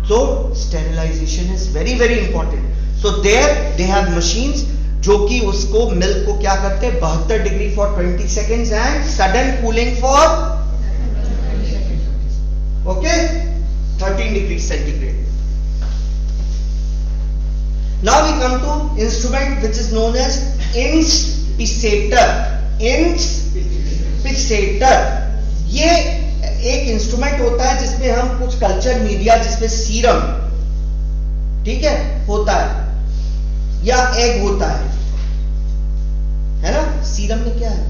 तो sterilization is very very important. So there they have machines जो कि उसको मिल्क को क्या करते हैं, 72 degree for 20 seconds and sudden cooling for okay 13 degrees centigrade. Now we come to instrument which is known as inspissator. Inspissator ये एक instrument होता है जिसमें हम कुछ कल्चर मीडिया, जिसमें सीरम, ठीक है, होता है या एग होता है ना. सीरम में क्या है?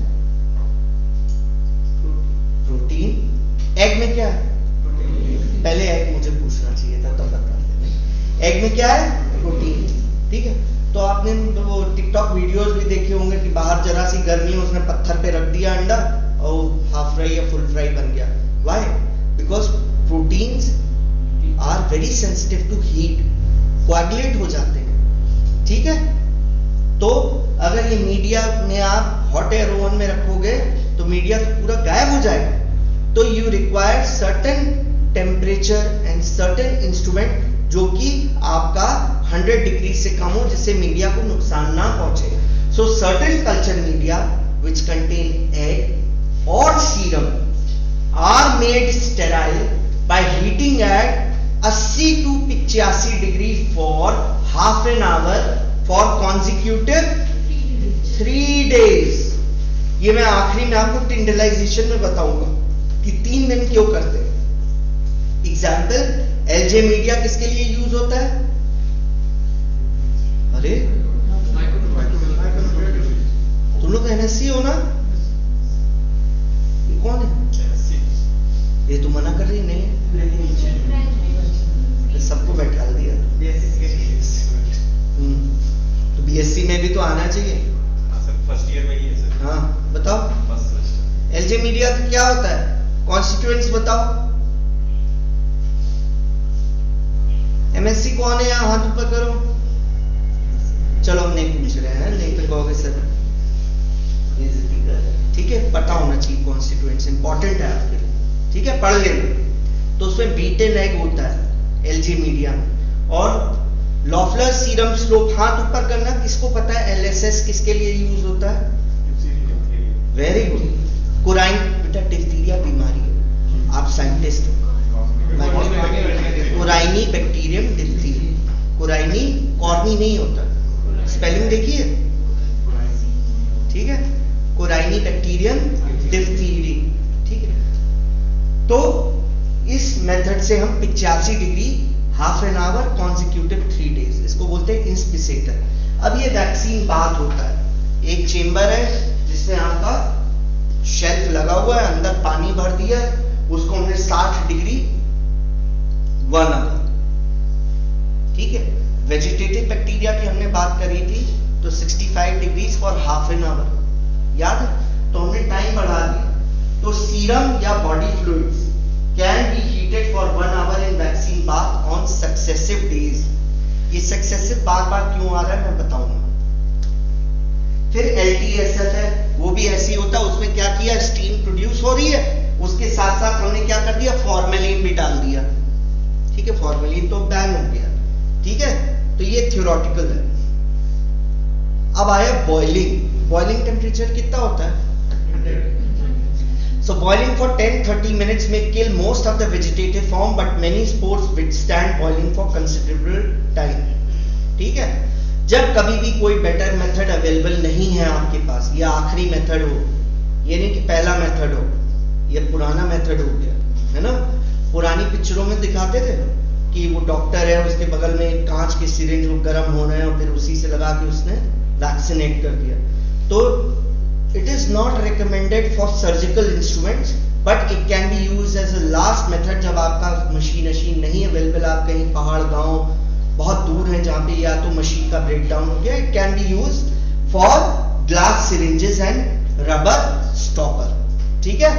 प्रोटीन. एग में क्या है? पहले एग मुझे पूछना चाहिए था, तब बता देते. एग में क्या है? प्रोटीन. ठीक है. तो आपने वो टिकटॉक वीडियोस भी देखे होंगे कि बाहर जरा सी गर्मी है, उसने पत्थर पे रख दिया अंडा और हाफ फ्राई या फुल फ्राई बन गया. Why? Because proteins are very sensitive to heat, coagulate हो जाते हैं. ठीक है. तो अगर ये मीडिया में आप हॉट एयर ओवन में रखोगे तो मीडिया तो पूरा गायब हो जाएगा. तो you require certain temperature and certain instrument जो कि आपका 100 डिग्री से कम हो, जिससे मीडिया को नुकसान ना पहुंचे. So certain culture media which contain egg और serum are made sterile by heating at 80 to 85 degree for half an hour for consecutive 3 days. ये मैं आखिरी में आपको टिंडलाइजेशन में बताऊंगा कि 3 दिन क्यों करते हैं. एग्जाम्पल, एलजे मीडिया किसके लिए यूज होता है? अरे तुम लोग एनएससी हो ना? ये कौन है? ये तो मना कर रही नहीं है. तो सबको बैठा दिया। तो बीएससी में भी तो आना चाहिए। सर फर्स्ट ईयर में ही है सर। हाँ बताओ, एलजे मीडिया का क्या होता है, कॉन्स्टिट्यूएंट्स बताओ। एमएससी कौन है यहाँ, हाथ ऊपर करो। चलो हम नहीं पूछ रहे हैं, नहीं तो कहोगे सर बेइज्जती कर रहे हैं। ठीक है, पता होना चाहिए कॉन्स्टिट्यूएंट्स, इंपॉर्टेंट है आपके लिए। ठीक है, पढ़ लेना। तो उसमें बीटेन एग होता है एलजी मीडिया में। और लॉफलर सीरम स्लोप, हाथ ऊपर करना, किसको पता है एलएसएस किसके लिए यूज होता है? Very good. कुराइन, बेटा डिप्थीरिया बीमारी है, आप साइंटिस्ट हो। कुराइनी बैक्टीरियम डिप्थीरिया, कुराइनी कॉर्नी नहीं होता, स्पेलिंग देखिए। ठीक है, कुराइनी बैक्टीरियम डिप्थीरिया। ठीक है, तो इस मेथड से हम 85 degree half an our consecutive 3 days, इसको बोलते हैं इंस्पिसेटर। अब ये वैक्सीन बाथ होता है, एक चेंबर है जिसमें आपका शेल्फ लगा हुआ है, अंदर पानी भर दिया है, उसको हमने 60 डिग्री 1 आवर। ठीक है, वेजिटेटिव बैक्टीरिया की हमने बात करी थी, तो 65 degrees for half an our, याद है? तो हमने टाइम बढ़ा दिया। तो सीरम या body fluids can be heated for 1 hour in vaccine bath on successive days। ये successive बार-बार क्यों आ रहा है मैं बताऊंगा। फिर LTSF है, वो भी ऐसी होता है, उसमें क्या किया, स्टीम प्रोड्यूस हो रही है, उसके साथ साथ हमने क्या कर दिया, फॉर्मेलिन भी डाल दिया। ठीक है, फॉर्मेलिन तो बैन हो गया। ठीक है, तो ये थ्योरेटिकल है। अब आया बॉइलिंग। बॉइलिंग टेम्परेचर कितना होता है? So boiling for 10-30 minutes may kill most of the vegetative form, but many spores withstand boiling for considerable time। ठीक है, जब कभी भी कोई बेटर मेथड अवेलेबल नहीं है आपके पास, या आखिरी मेथड हो, ये नहीं कि पहला मेथड हो, ये पुराना मेथड हो गया है ना। पुरानी पिक्चरों में दिखाते थे कि वो डॉक्टर है, उसके बगल में एक कांच के सिरिंज वो गर्म हो रहे हैं, और फिर उसी से लगा के उसने वैक्सीनेट कर दिया। तो it is not recommended for surgical instruments, but it can be used as a last method। जब आपका मशीन नहीं अवेलेबल, आप कहीं पहाड़ गांव बहुत दूर हैं जहां पे या तो मशीन का ब्रेकडाउन हो गया, it can be used for glass syringes and rubber stopper। ठीक है,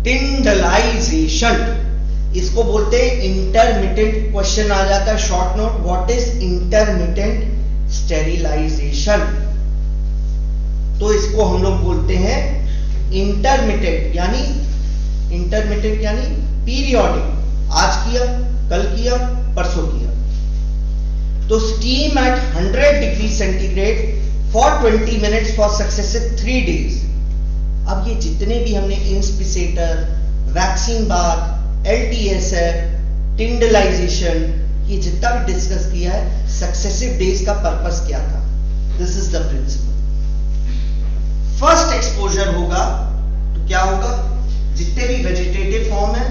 टिंडलाइजेशन, इसको बोलते हैं इंटरमिटेंट। क्वेश्चन आ जाता है short note, what is intermittent sterilization? तो इसको हम लोग बोलते हैं इंटरमिटेंट, यानी पीरियोडिक, आज किया, कल किया, परसों किया। तो steam eight 100 degree centigrade for 20 minutes for successive 3 days. अब ये जितने भी हमने इंस्पिसेटर, वैक्सीन बाथ, LTSF, टिंडलाइजेशन, ये जितना भी डिस्कस किया है, सक्सेसिव डेज का पर्पस क्या था? This is the principle. First exposure होगा तो क्या होगा, जितने भी वेजिटेटिव फॉर्म है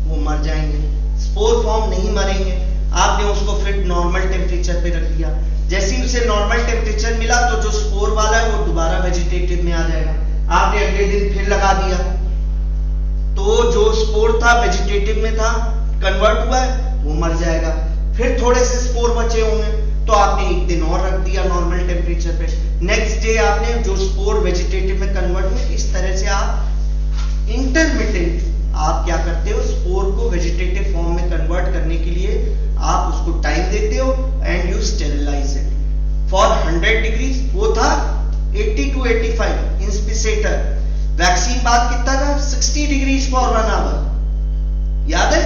वो मर जाएंगे, स्पोर फॉर्म नहीं मरेंगे। आपने उसको फिर नॉर्मल टेम्परेचर पे रख दिया, जैसे ही उसे नॉर्मल टेम्परेचर मिला तो जो स्पोर वाला है वो दोबारा वेजिटेटिव में आ जाएगा। आपने अगले दिन फिर लगा दिया, तो जो स्पोर था वेजिटेटिव में था, कन्वर्ट हुआ है, वो मर जाएगा। फिर थोड़े से स्पोर बचे होंगे, तो आपने एक दिन और रख दिया नॉर्मल टेम्परेचर पे, नेक्स्ट डे आपने जो स्पोर वेजिटेटिव में कन्वर्ट हुए। इस तरह से आप इंटरमिटेंट, आप क्या करते हो, स्पोर को वेजिटेटिव फॉर्म में कन्वर्ट करने के लिए आप उसको टाइम देते हो and you sterilise it for 100 degree. वो था 80 to 85 इंस्पिसेटर। वैक्सीन बात कितना था, 60 डिग्रीज फॉर 1 आवर। याद है,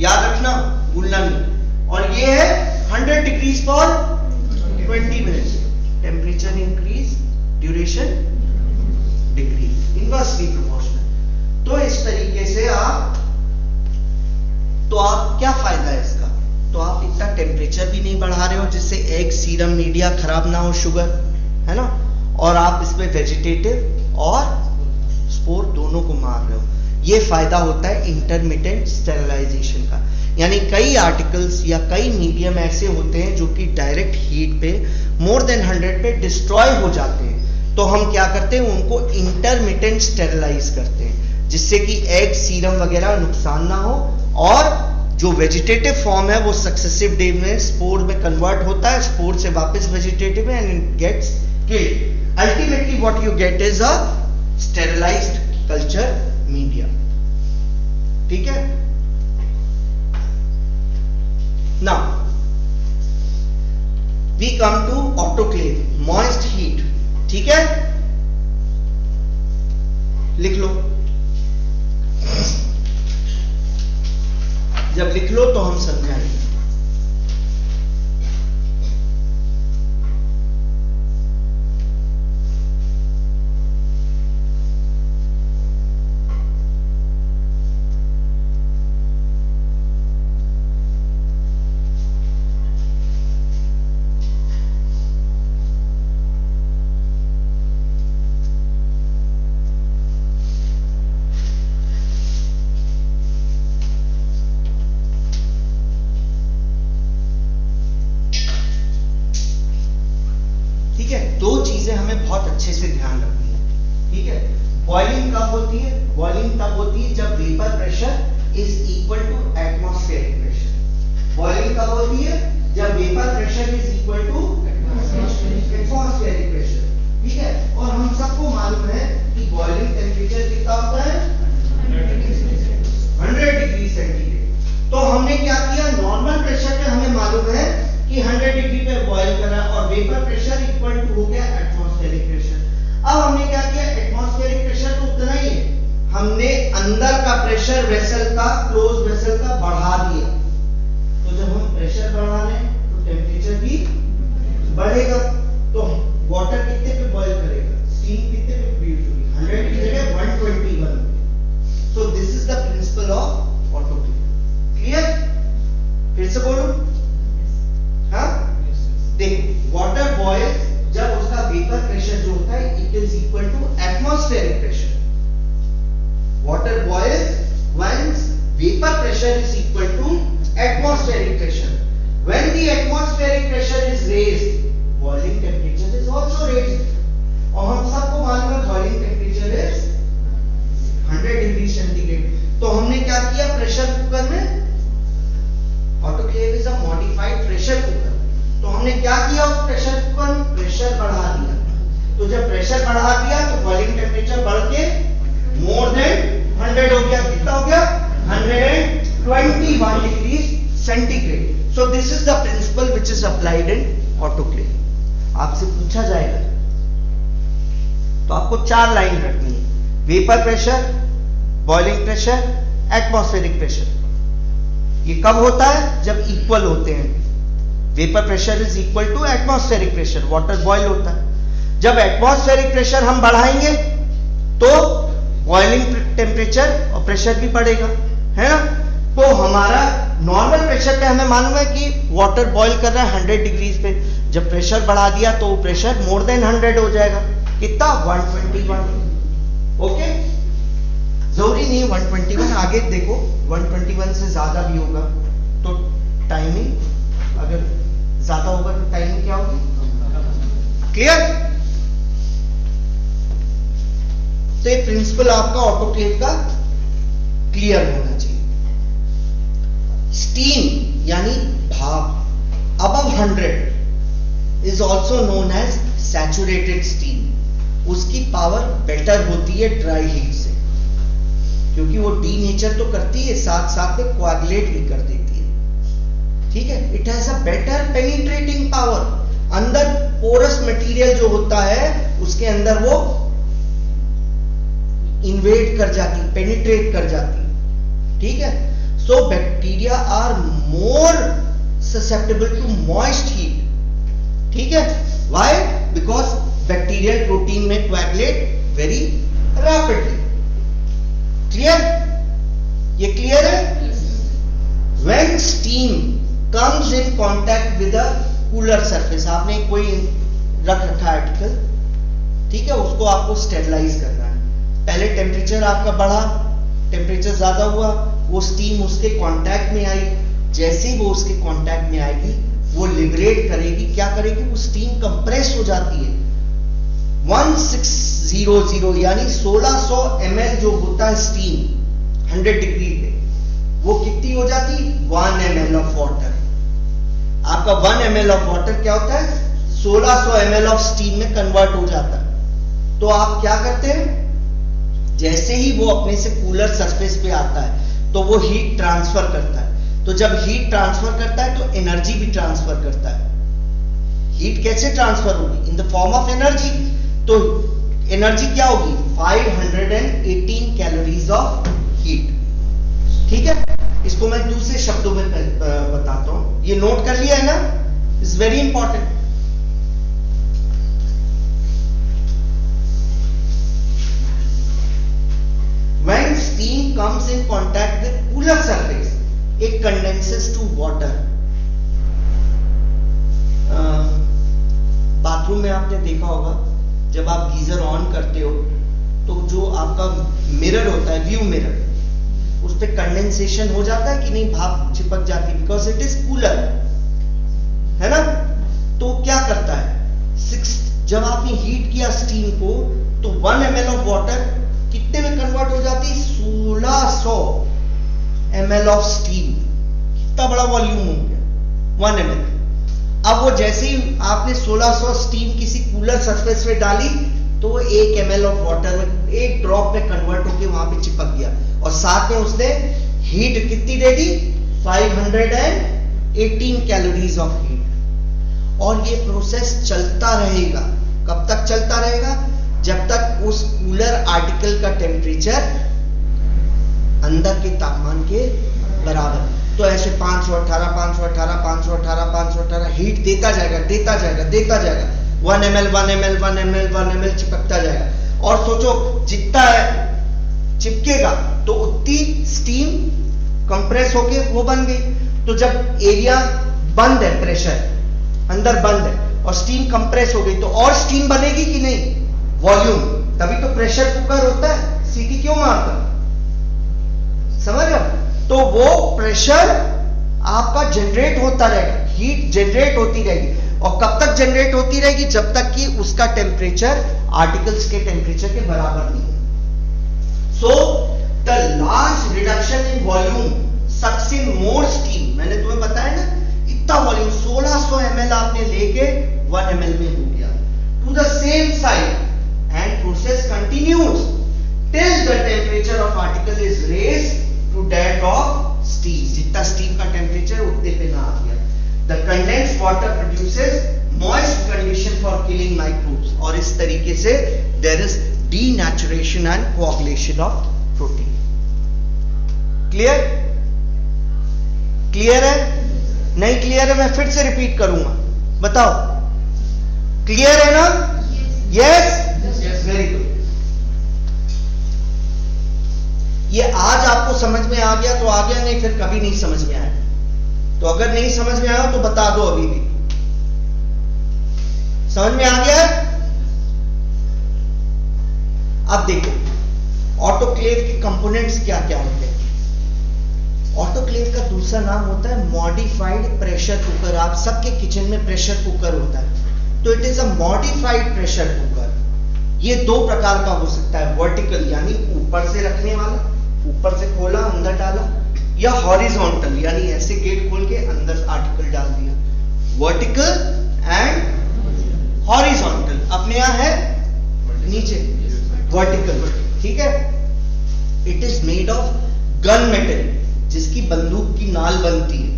याद रखना, भूलना नहीं। और ये है 100 degrees for 20 minutes. Temperature increase, duration decrease, inversely proportional. तो इस तरीके से आप क्या फायदा है इसका, तो आप इतना टेम्परेचर भी नहीं बढ़ा रहे हो जिससे एग सीरम मीडिया खराब ना हो, शुगर है ना, और आप इसमें वेजिटेटिव और स्पोर दोनों को मार रहे हो। ये फायदा होता है इंटरमिटेंट स्टेरिलाइजेशन का। यानी कई आर्टिकल्स या कई मीडियम ऐसे होते हैं जो कि डायरेक्ट हीट पे मोर देन 100 पे डिस्ट्रॉय हो जाते हैं, तो हम क्या करते हैं, उनको इंटरमिटेंट स्टेरिलाइज करते हैं, जिससे कि एग सीरम वगैरह नुकसान ना हो और जो वेजिटेटिव फॉर्म है वो सक्सेसिव डे में स्पोर में कन्वर्ट होता है, स्पोर से वापस वेजिटेटिव में, and it gets killed. Ultimately what you get is a sterilized culture media. ठीक है, now we come to autoclave, moist heat. ठीक है, लिख लो। जब लिख लो तो हम समझाएंगे। ठीक है, दो चीजें हमें बहुत अच्छे से ध्यान रखनी है। ठीक है, बॉइलिंग कब होती है? बॉइलिंग तब होती है जब vapour pressure is equal to atmospheric pressure. Boiling कब होती है? जब vapour pressure is equal to atmospheric pressure. ठीक है, और हम सबको मालूम है कि बॉइलिंग टेम्परेचर कितना होता है? 100 डिग्री सेंटीग्रेड। तो हमने क्या किया, नॉर्मल प्रेशर पे हमें मालूम है कि 100 डिग्री पे बॉईल कर रहा है और वेपर प्रेशर इक्वल टू हो गया एटमॉस्फेरिक प्रेशर। अब हमने क्या किया, एटमॉस्फेरिक प्रेशर तो उतना ही है, हमने अंदर का प्रेशर वेसल का, क्लोज वेसल का बढ़ा दिया। तो जब हम प्रेशर बढ़ा रहे हैं तो टेम्परेचर भी बढ़ेगा। तो वाटर कितने पे बॉईल करेगा, स्टीम कितने पे प्रोड्यूस होगी, 100 की जगह 121। सो this is the principle of autoclave. Clear? फिर से बोलूं? हाँ, देखो, वाटर बॉयल जब उसका वेपर प्रेशर जो होता है it is equal to atmospheric pressure. Water boils when vapour pressure is equal to atmospheric pressure. When the atmospheric pressure is raised, boiling temperature is also raised. और हम सबको मालूम है boiling temperature is 100 degree centigrade. तो हमने क्या किया, pressure cooker में, autoclave is a modified pressure cooker. तो हमने क्या किया, उस प्रेशर कुकर में प्रेशर बढ़ा दिया। तो जब प्रेशर बढ़ा दिया तो बॉइलिंग टेम्परेचर बढ़ के मोर देन 100 हो गया। कितना हो गया? 121 degree centigrade. So this is the principle which is applied in autoclave. आपसे पूछा जाएगा तो आपको 4 लाइन रखनी है, vapour pressure, boiling pressure, atmospheric pressure. ये कब होता है? जब इक्वल होते हैं। Vapour pressure is equal to atmospheric pressure, water boil होता है। जब एटमॉस्फेरिक प्रेशर हम बढ़ाएंगे तो बॉइलिंग टेम्परेचर और प्रेशर भी बढ़ेगा, है ना। तो हमारा नॉर्मल प्रेशर पे हमें मालूम है कि वाटर बॉयल कर रहा है 100 डिग्री पे। जब प्रेशर बढ़ा दिया तो प्रेशर मोर देन 100 हो जाएगा। कितना? 121। ओके, जरूरी नहीं 121, आगे देखो 121 से ज्यादा भी होगा तो टाइमिंग, अगर ज्यादा होगा तो टाइमिंग क्या होगी? क्लियर? तो ये प्रिंसिपल आपका ऑटोक्लेव का क्लियर होना चाहिए। स्टीम यानी भाप above 100 is also known as saturated steam. उसकी पावर बेटर होती है ड्राई हीट से, क्योंकि वो डीनेचर तो करती है, साथ साथ में कोएगुलेट भी कर देती है। ठीक है, it has a better penetrating power. अंदर पोरस मटेरियल जो होता है उसके अंदर वो इन्वेड कर जाती, पेनिट्रेट कर जाती। ठीक है, so bacteria are more susceptible to moist heat. ठीक है, व्हाई? बिकॉज बैक्टीरियल प्रोटीन में कोएगुलेट वेरी रैपिडली। क्लियर? ये क्लियर है? When steam comes in contact with a cooler surface, आपने कोई रख रखा है आर्टिकल, ठीक है, उसको आपको स्टेरिलाइज करना है। पहले टेम्परेचर आपका बढ़ा, टेम्परेचर ज्यादा हुआ, वो स्टीम उसके कांटेक्ट में आई। जैसे ही वो उसके कांटेक्ट में आएगी वो लिबरेट करेगी, क्या करेगी, वो स्टीम कंप्रेस हो जाती है। 1600 यानी 1600 ml जो होता है स्टीम 100 डिग्री पे, वो कितनी हो जाती? 1 ml ऑफ वाटर। आपका 1 ml ऑफ वाटर क्या होता है? 1600 ml ऑफ स्टीम में कन्वर्ट हो जाता है। तो आप क्या करते हैं, जैसे ही वो अपने से कूलर सरफेस पे आता है तो वो हीट ट्रांसफर करता है। तो जब हीट ट्रांसफर करता है तो एनर्जी भी ट्रांसफर करता है। हीट कैसे ट्रांसफर होगी? In the form of energy. तो एनर्जी क्या होगी? 518 कैलोरीज ऑफ हीट। ठीक है, इसको मैं दूसरे शब्दों में बताता हूं। ये नोट कर लिया है ना? It's very important. When steam comes in contact with cooler surface, it condenses to water. Bathroom में आपने देखा होगा, जब आप गीजर ऑन करते हो तो जो आपका मिरर होता है, व्यू मिरर, उस पे कंडेंसेशन हो जाता है कि नहीं? भाप चिपक जाती है, बिकॉज इट इज कूलर, है ना? तो क्या करता है, जब आपने हीट किया स्टीम को तो 1 ml ऑफ वाटर कितने में कन्वर्ट हो जाती? 1600 ml ऑफ स्टीम। कितना बड़ा वॉल्यूम हो गया? 1 ml। अब वो जैसे ही आपने 1600 स्टीम किसी कूलर सरफेस पे डाली तो 1 ml ऑफ वाटर में, एक ड्रॉप में कन्वर्ट होके वहां पे चिपक गया, और साथ में उसने हीट कितनी दे दी? 518 कैलोरीज ऑफ हीट। और ये प्रोसेस चलता रहेगा। कब तक चलता रहेगा? जब तक उस कूलर आर्टिकल का टेम्परेचर अंदर के तापमान के बराबर। तो ऐसे 518, 518, 518, 518 हीट देता जाएगा, देता जाएगा, देता जाएगा। 1 ml, 1 ml, 1 ml, 1 ml चिपकता जाएगा। और सोचो, जितना चिपकेगा तो उतनी स्टीम कंप्रेस होके वो बन गई। तो जब एरिया बंद है, प्रेशर अंदर बंद है और स्टीम कंप्रेस हो गई, तो और स्टीम बनेगी कि नहीं? वॉल्यूम। तभी तो प्रेशर कुकर होता है, सीटी क्यों मारता? समझ रहे? तो वो प्रेशर आपका जनरेट होता रहेगा, हीट जनरेट होती रहेगी। और कब तक जनरेट होती रहेगी? जब तक कि उसका टेम्परेचर आर्टिकल्स के टेम्परेचर के बराबर नहीं है। So the large reduction in volume sucks in more steam. मैंने तुम्हें बताया ना, इतना वॉल्यूम 1600 ml आपने लेके 1 ml में हो गया, to the same side, and process continues till the temperature of article is raised to that of steam. जितना steam का temperature उतने पे ना आ गया। The condensed water produces moist condition for killing microbes, और इस तरीके से there is denaturation and coagulation of protein. Clear? Clear है? नहीं clear है? मैं फिर से repeat करूंगा, बताओ। Clear है ना? Yes? Very good. ये आज आपको समझ में आ गया तो आ गया, नहीं फिर कभी नहीं समझ में आया। तो अगर नहीं समझ में आया तो बता दो अभी भी। समझ में आ गया है? अब देखो ऑटोक्लेव के कंपोनेंट्स क्या क्या होते हैं। ऑटोक्लेव का दूसरा नाम होता है मॉडिफाइड प्रेशर कुकर। आप सबके किचन में प्रेशर कुकर होता है, तो it is a modified pressure cooker. ये दो प्रकार का हो सकता है, वर्टिकल यानी ऊपर से रखने वाला, ऊपर से खोला अंदर डाला, या हॉरिजॉन्टल यानी ऐसे गेट खोल के अंदर आर्टिकल डाल दिया। Vertical and horizontal. अपने यहां है नीचे वर्टिकल, ठीक है। It is made of gun metal, जिसकी बंदूक की नाल बनती है,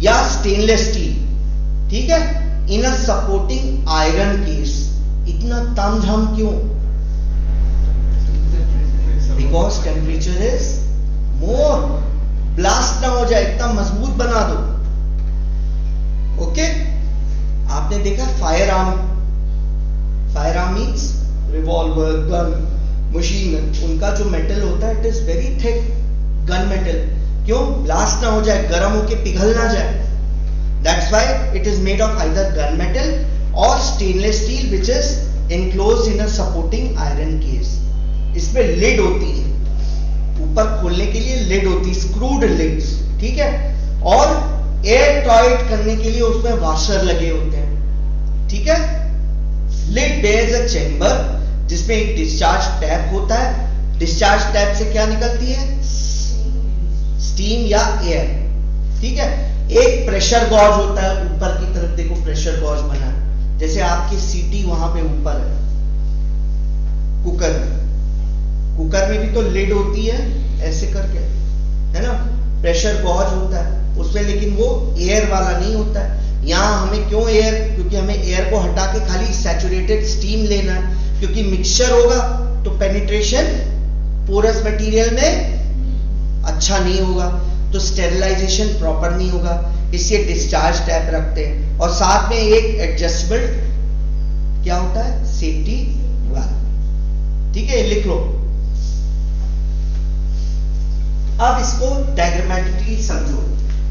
या स्टेनलेस स्टील, ठीक है, इन अ सपोर्टिंग आयरन केस। इतना तामझाम क्यों? Because temperature is more, blast ना हो जाए, इतना मजबूत बना दो। ओके, आपने देखा firearm, firearm means revolver, gun, machine gun, उनका जो मेटल होता है it is very thick, gun metal. क्यों? ब्लास्ट ना हो जाए, गर्म होके पिघल ना जाए। That's why it is made of either gun metal और stainless steel which is enclosed in a supporting iron case. इसमें लिड होती है, ऊपर खोलने के लिए लिड होती है, स्क्रूड लिड्स, ठीक है, और एयर टाइट करने के लिए उसमें वॉशर लगे होते हैं, ठीक है। लिड बेयर्स अ चेंबर जिसमें एक डिस्चार्ज टैप होता है। डिस्चार्ज टैप से क्या निकलती है? स्टीम या एयर, ठीक है। एक प्रेशर गॉज होता है ऊपर की तरफ, देखो प्रेशर गॉज बना है, जैसे आपकी सीटी वहां पे ऊपर है कुकर में, कुकर में भी तो लिड होती है ऐसे करके, है ना, प्रेशर गॉज होता है उसमें, लेकिन वो एयर वाला नहीं होता है। यहां हमें क्यों एयर, क्योंकि हमें एयर को हटा के खाली सैचुरेटेड स्टीम लेना है, क्योंकि मिक्सचर होगा तो पेनिट्रेशन पोरस मटेरियल में अच्छा नहीं होगा, तो स्टेरिलाइजेशन प्रॉपर नहीं होगा, इसलिए डिस्चार्ज टैप रखते हैं। और साथ में एक एडजस्टेबल क्या होता है, सेफ्टी वाल्व, ठीक है, लिख लो। अब इसको डायग्रामेटिकली समझो।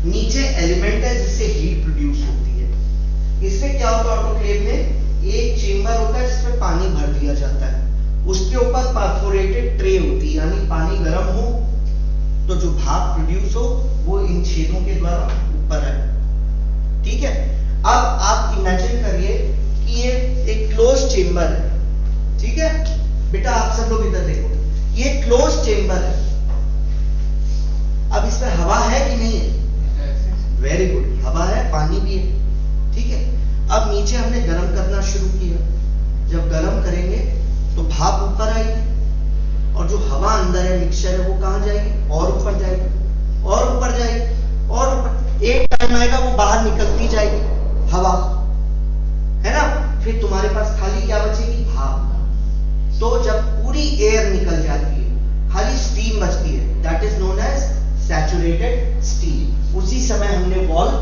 नीचे एलिमेंट है जिससे हीट प्रोड्यूस होती है। इसमें क्या होता है, ऑटोक्लेव में एक चेंबर होता है जिसमें पानी भर दिया जाता है, उसके ऊपर परफोरेटेड ट्रे होती है, यानी पानी गर्म हो तो जो भाप प्रोड्यूस हो वो इन छेदों के द्वारा ऊपर है, ठीक है। अब आप इमेजिन करिए कि ये एक क्लोज चेंबर है, ठीक है बेटा, आप सब लोग इधर देखो, ये क्लोज चेंबर है। अब इसमें हवा है कि नहीं है, वेरी गुड, हवा है, पानी भी है, ठीक है। अब नीचे हमने गर्म करना शुरू किया, जब गर्म करेंगे तो भाप ऊपर आएगी, और जो हवा अंदर है मिक्सचर है वो कहां जाएगी, और ऊपर जाएगी, और ऊपर जाएगी, और ऊपर, एक टाइम आएगा वो बाहर निकलती जाएगी हवा, है ना, फिर तुम्हारे पास खाली क्या बचेगी, भाप। तो जब पूरी एयर निकल जाती है, खाली स्टीम बचती है, that is known as saturated steam. उसी समय हमने वॉल्व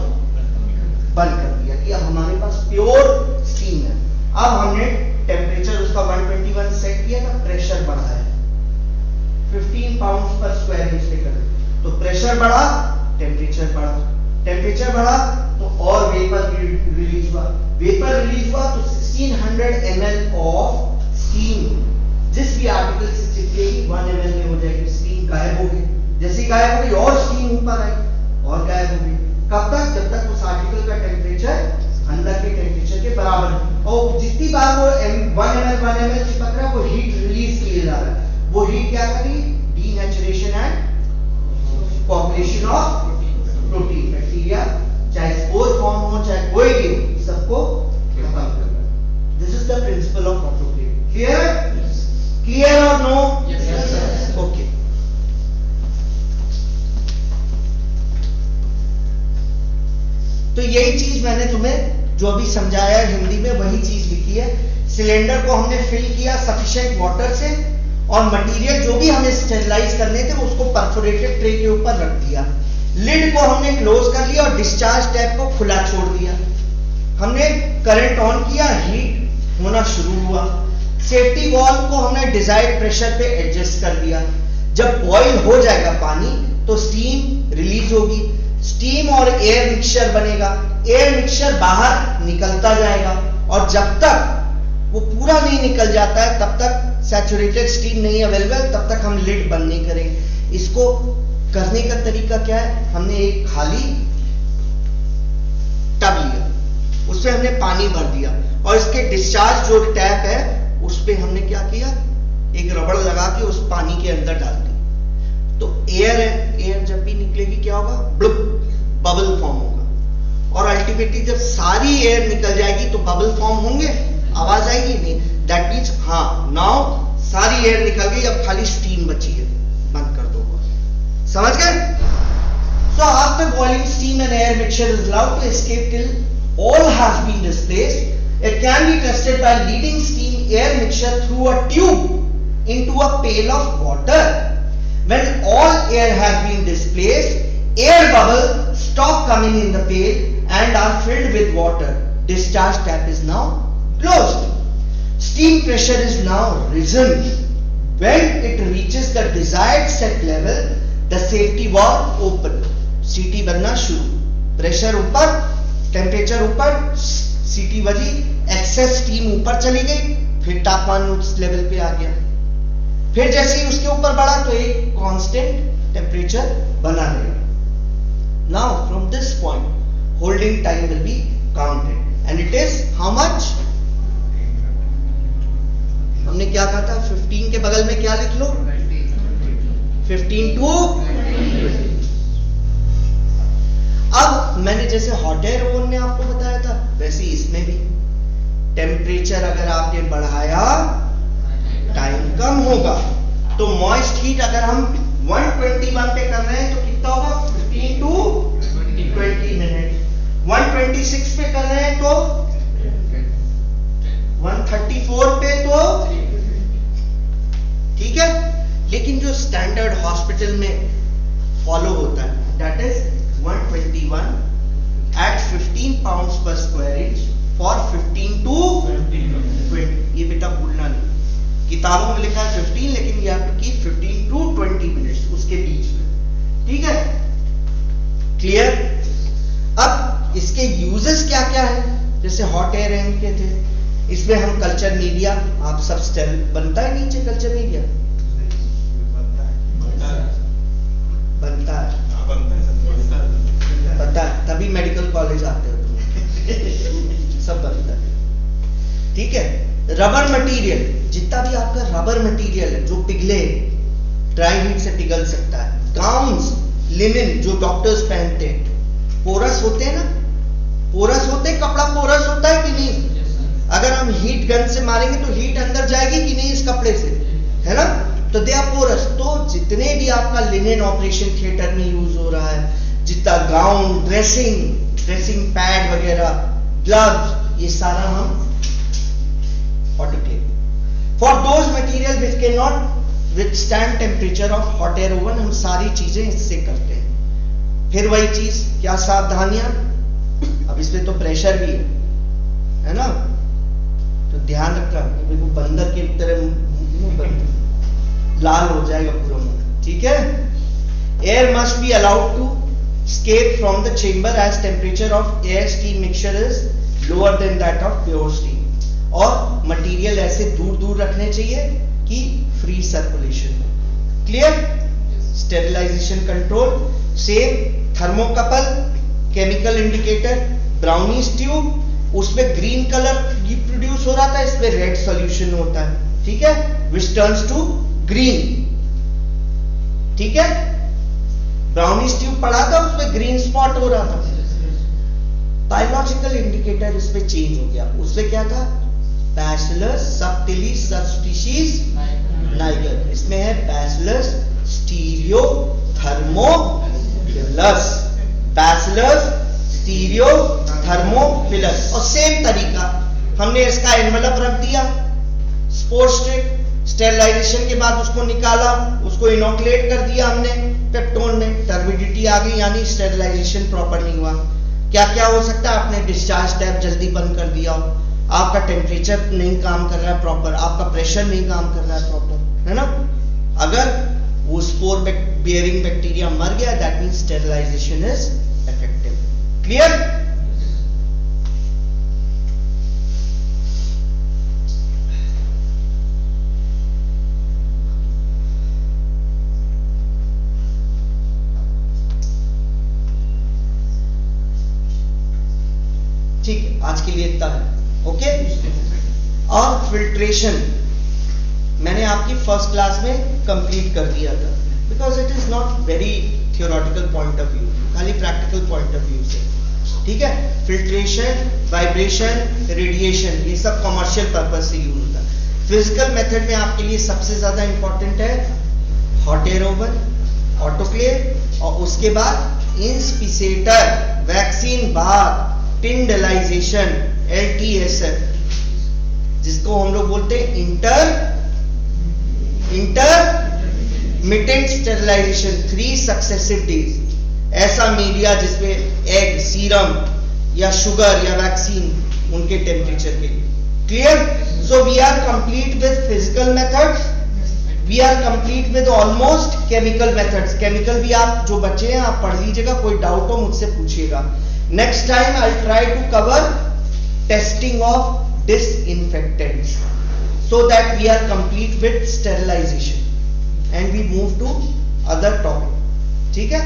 बंद कर दिया कि अब हमारे पास प्योर स्टीम है। अब हमने टेम्परेचर उसका 121 सेट किया था, प्रेशर बढ़ा है 15 पाउंड पर स्क्वायर इंच पे कर, तो प्रेशर बढ़ा, टेम्परेचर बढ़ा, टेम्परेचर बढ़ा तो और वेपर रिलीज हुआ, वेपर रिलीज हुआ तो 1600 ml ऑफ स्टीम जिस भी आर्टिकल से चिपकेगी 1 ml में हो जाएगी, स्टीम गायब हो गई। जैसी गायब हो गई और स्टीम ऊपर आई और गायब हो गई। कब तक, जब तक उस आर्टिकल का टेम्परेचर अंदर के टेम्परेचर के बराबर है, और जितनी बार वो 1 ml चिपक रहा है वो हीट रिलीज किए जा रहा है, वो हीट क्या करेगी, denaturation and population of protein, bacteria, चाहे स्पोर फॉर्म हो चाहे कोई भी हो, सबको खत्म करना। This is the principle of autoclave. Clear, clear और नो, ओके। तो यही चीज मैंने तुम्हें जो अभी समझाया है हिंदी में, वही चीज लिखी है। सिलेंडर को हमने फिल किया सफिशिएंट वाटर से, और मटेरियल जो भी हमें स्टेरिलाइज करने थे उसको परफोरेटेड ट्रे के ऊपर रख दिया, लिड को हमने क्लोज कर लिया और डिस्चार्ज टैप को खुला छोड़ दिया। हमने करंट ऑन किया, हीट होना शुरू हुआ, सेफ्टी वाल्व को हमने डिजायर्ड प्रेशर पे एडजस्ट कर दिया। जब बॉईल हो जाएगा पानी तो स्टीम रिलीज होगी, स्टीम और एयर मिक्सचर बनेगा, एयर मिक्सचर बाहर निकलता जाएगा, और जब तक वो पूरा नहीं निकल जाता है तब तक सैचुरेटेड स्टीम नहीं अवेलेबल, तब तक हम लिड बंद नहीं करेंगे। इसको करने का तरीका क्या है, हमने एक खाली टब लिया, उसमें हमने पानी भर दिया, और इसके डिस्चार्ज जो टैप है उस पे हमने क्या किया, एक रबड़ लगा के उस पानी के अंदर डाल दी, तो एयर है, एयर जब भी निकलेगी क्या होगा, ब्लुप, बबल फॉर्म होगा, और अल्टीमेटली जब सारी एयर निकल जाएगी तो बबल फॉर्म होंगे, आवाज आएगी नहीं, दैट मीन्स हाँ नाउ सारी एयर निकल गई, अब खाली स्टीम बची है, बंद कर दो। समझ गए? So after boiling steam and air mixture is allowed to escape till all has been displaced. It can be tested by leading steam air mixture through a tube into a pail of water. When all air has been displaced, air bubbles stop coming in the pail and are filled with water. Discharge tap is now closed. Steam pressure is now risen. When it reaches the desired set level, the safety valve open. सीटी बनना शुरू, pressure ऊपर, temperature ऊपर, सीटी बजी, access steam ऊपर चली गई, फिर तापमान उस लेवल पे आ गया, फिर जैसे ही उसके ऊपर बढ़ा तो एक कांस्टेंट टेम्परेचर बना रहेगा। Now from this point holding time will be counted and it is how much, हमने क्या कहा था, 15 के बगल में क्या लिख लो, 15 to अब मैंने जैसे हॉट एयर ओवन में आपको बताया था, वैसे इसमें भी टेम्परेचर अगर आपने बढ़ाया टाइम कम होगा। तो मॉइस्ट हीट अगर हम 121 पे कर रहे हैं तो कितना होगा, 15 to 20 मिनट। 126 पे कर रहे हैं तो 134 पे तो ठीक है। लेकिन जो स्टैंडर्ड हॉस्पिटल में फॉलो होता है that is 121 at 15 pounds per square inch for 15 to 20। ये बेटा भूलना नहीं, किताबों में लिखा है 15 लेकिन you have to keep 15 to 20 minutes उसके बीच में, ठीक है, क्लियर। अब इसके यूजेस क्या क्या है, जैसे हॉट एयर एम के थे, इसमें हम कल्चर मीडिया, आप सब स्टेल बनता है नीचे कल्चर मीडिया बनता है पता है, तभी मेडिकल कॉलेज आते हो तुम सब बनता है, ठीक है। रबर मटेरियल, जितना भी आपका रबर मटेरियल है जो पिघले, ड्राई हीट से पिघल सकता है। गाउन्स, लिनन जो डॉक्टर्स पहनते हैं, पोरस होते हैं ना, पोरस होते हैं, कपड़ा पोरस होता है कि नहीं? अगर हम हीट गन से मारेंगे तो हीट अंदर जाएगी कि नहीं इस कपड़े से, है ना, तो दे आर पोरस। तो जितने भी आपका लिनन ऑपरेशन थिएटर में यूज हो रहा है, जितना गाउन, ड्रेसिंग पैड वगैरह, ग्लव्स, ये सारा हम autoclave. For those material which can not withstand temperature of hot air oven, हम सारी चीजें इससे करते हैं। फिर वही चीज, क्या सावधानियां, अब इसमें तो प्रेशर भी है ना, तो ध्यान रखना, देखो बंदर की तरह मुंह बंद लाल हो जाएगा पूरा मुंह, ठीक है। Air must be allowed to escape from the chamber as temperature of air steam mixture is lower than that of pure steam, और मटेरियल ऐसे दूर दूर रखने चाहिए कि फ्री सर्कुलेशन हो, clear. Sterilization control same, thermocouple, chemical indicator, brownish tube, उसमें green colour produce हो रहा था, इसमें रेड सॉल्यूशन होता है, ठीक है, विच टर्न्स टू ग्रीन, ठीक है। ब्राउनिश ट्यूब पड़ा था, उसमें ग्रीन स्पॉट हो रहा था। बायोलॉजिकल इंडिकेटर इस पे चेंज हो गया, उसमें क्या था, बैसिलस सबटिलिस सबस्पीशीज नाइगर, इसमें है bacillus stereo thermophilus, bacillus stereo thermophilus. और सेम तरीका हमने इसका एनवेलप रख दिया, स्पोर स्ट्रिप, स्टेरिलाइजेशन के बाद उसको निकाला, उसको इनोकुलेट कर दिया हमने पेप्टोन में, टर्बिडिटी आ गई, यानी स्टेरिलाइजेशन प्रॉपर नहीं हुआ। क्या क्या हो सकता है, आपने डिस्चार्ज टैप जल्दी बंद कर दिया, आपका टेम्परेचर नहीं काम कर रहा है प्रॉपर, आपका प्रेशर नहीं काम कर रहा है प्रॉपर, है ना। अगर वो स्पोर बियरिंग बैक्टीरिया मर गया, that means sterilization is effective, clear. ठीक है, आज के लिए इतना है, ओके। और फिल्ट्रेशन मैंने आपकी फर्स्ट क्लास में कंप्लीट कर दिया था, because it is not very theoretical point of view, खाली प्रैक्टिकल पॉइंट ऑफ व्यू से, ठीक है। फिल्ट्रेशन, वाइब्रेशन, रेडिएशन, ये सब कॉमर्शियल पर्पज से यूज होता है। फिजिकल मेथड में आपके लिए सबसे ज्यादा इंपॉर्टेंट है हॉट एयर ओवन, ऑटोक्लेव, और उसके बाद inspissator, vaccine bath, tyndallization, LTSF, जिसको हम लोग बोलते हैं इंटरमिटेंट स्टेरिलाइजेशन 3 सक्सेसिव डेज। ऐसा मीडिया जिसमें एग, सीरम या शुगर या वैक्सीन उनके टेम्परेचर के लिए, clear. So we are complete with physical methods, we are complete with almost chemical methods. Chemical भी आप जो बच्चे हैं आप पढ़ लीजिएगा, कोई डाउट हो मुझसे पूछिएगा। Next time I'll try to cover testing of disinfectants so that we are complete with sterilization and we move to other topic, ठीक है।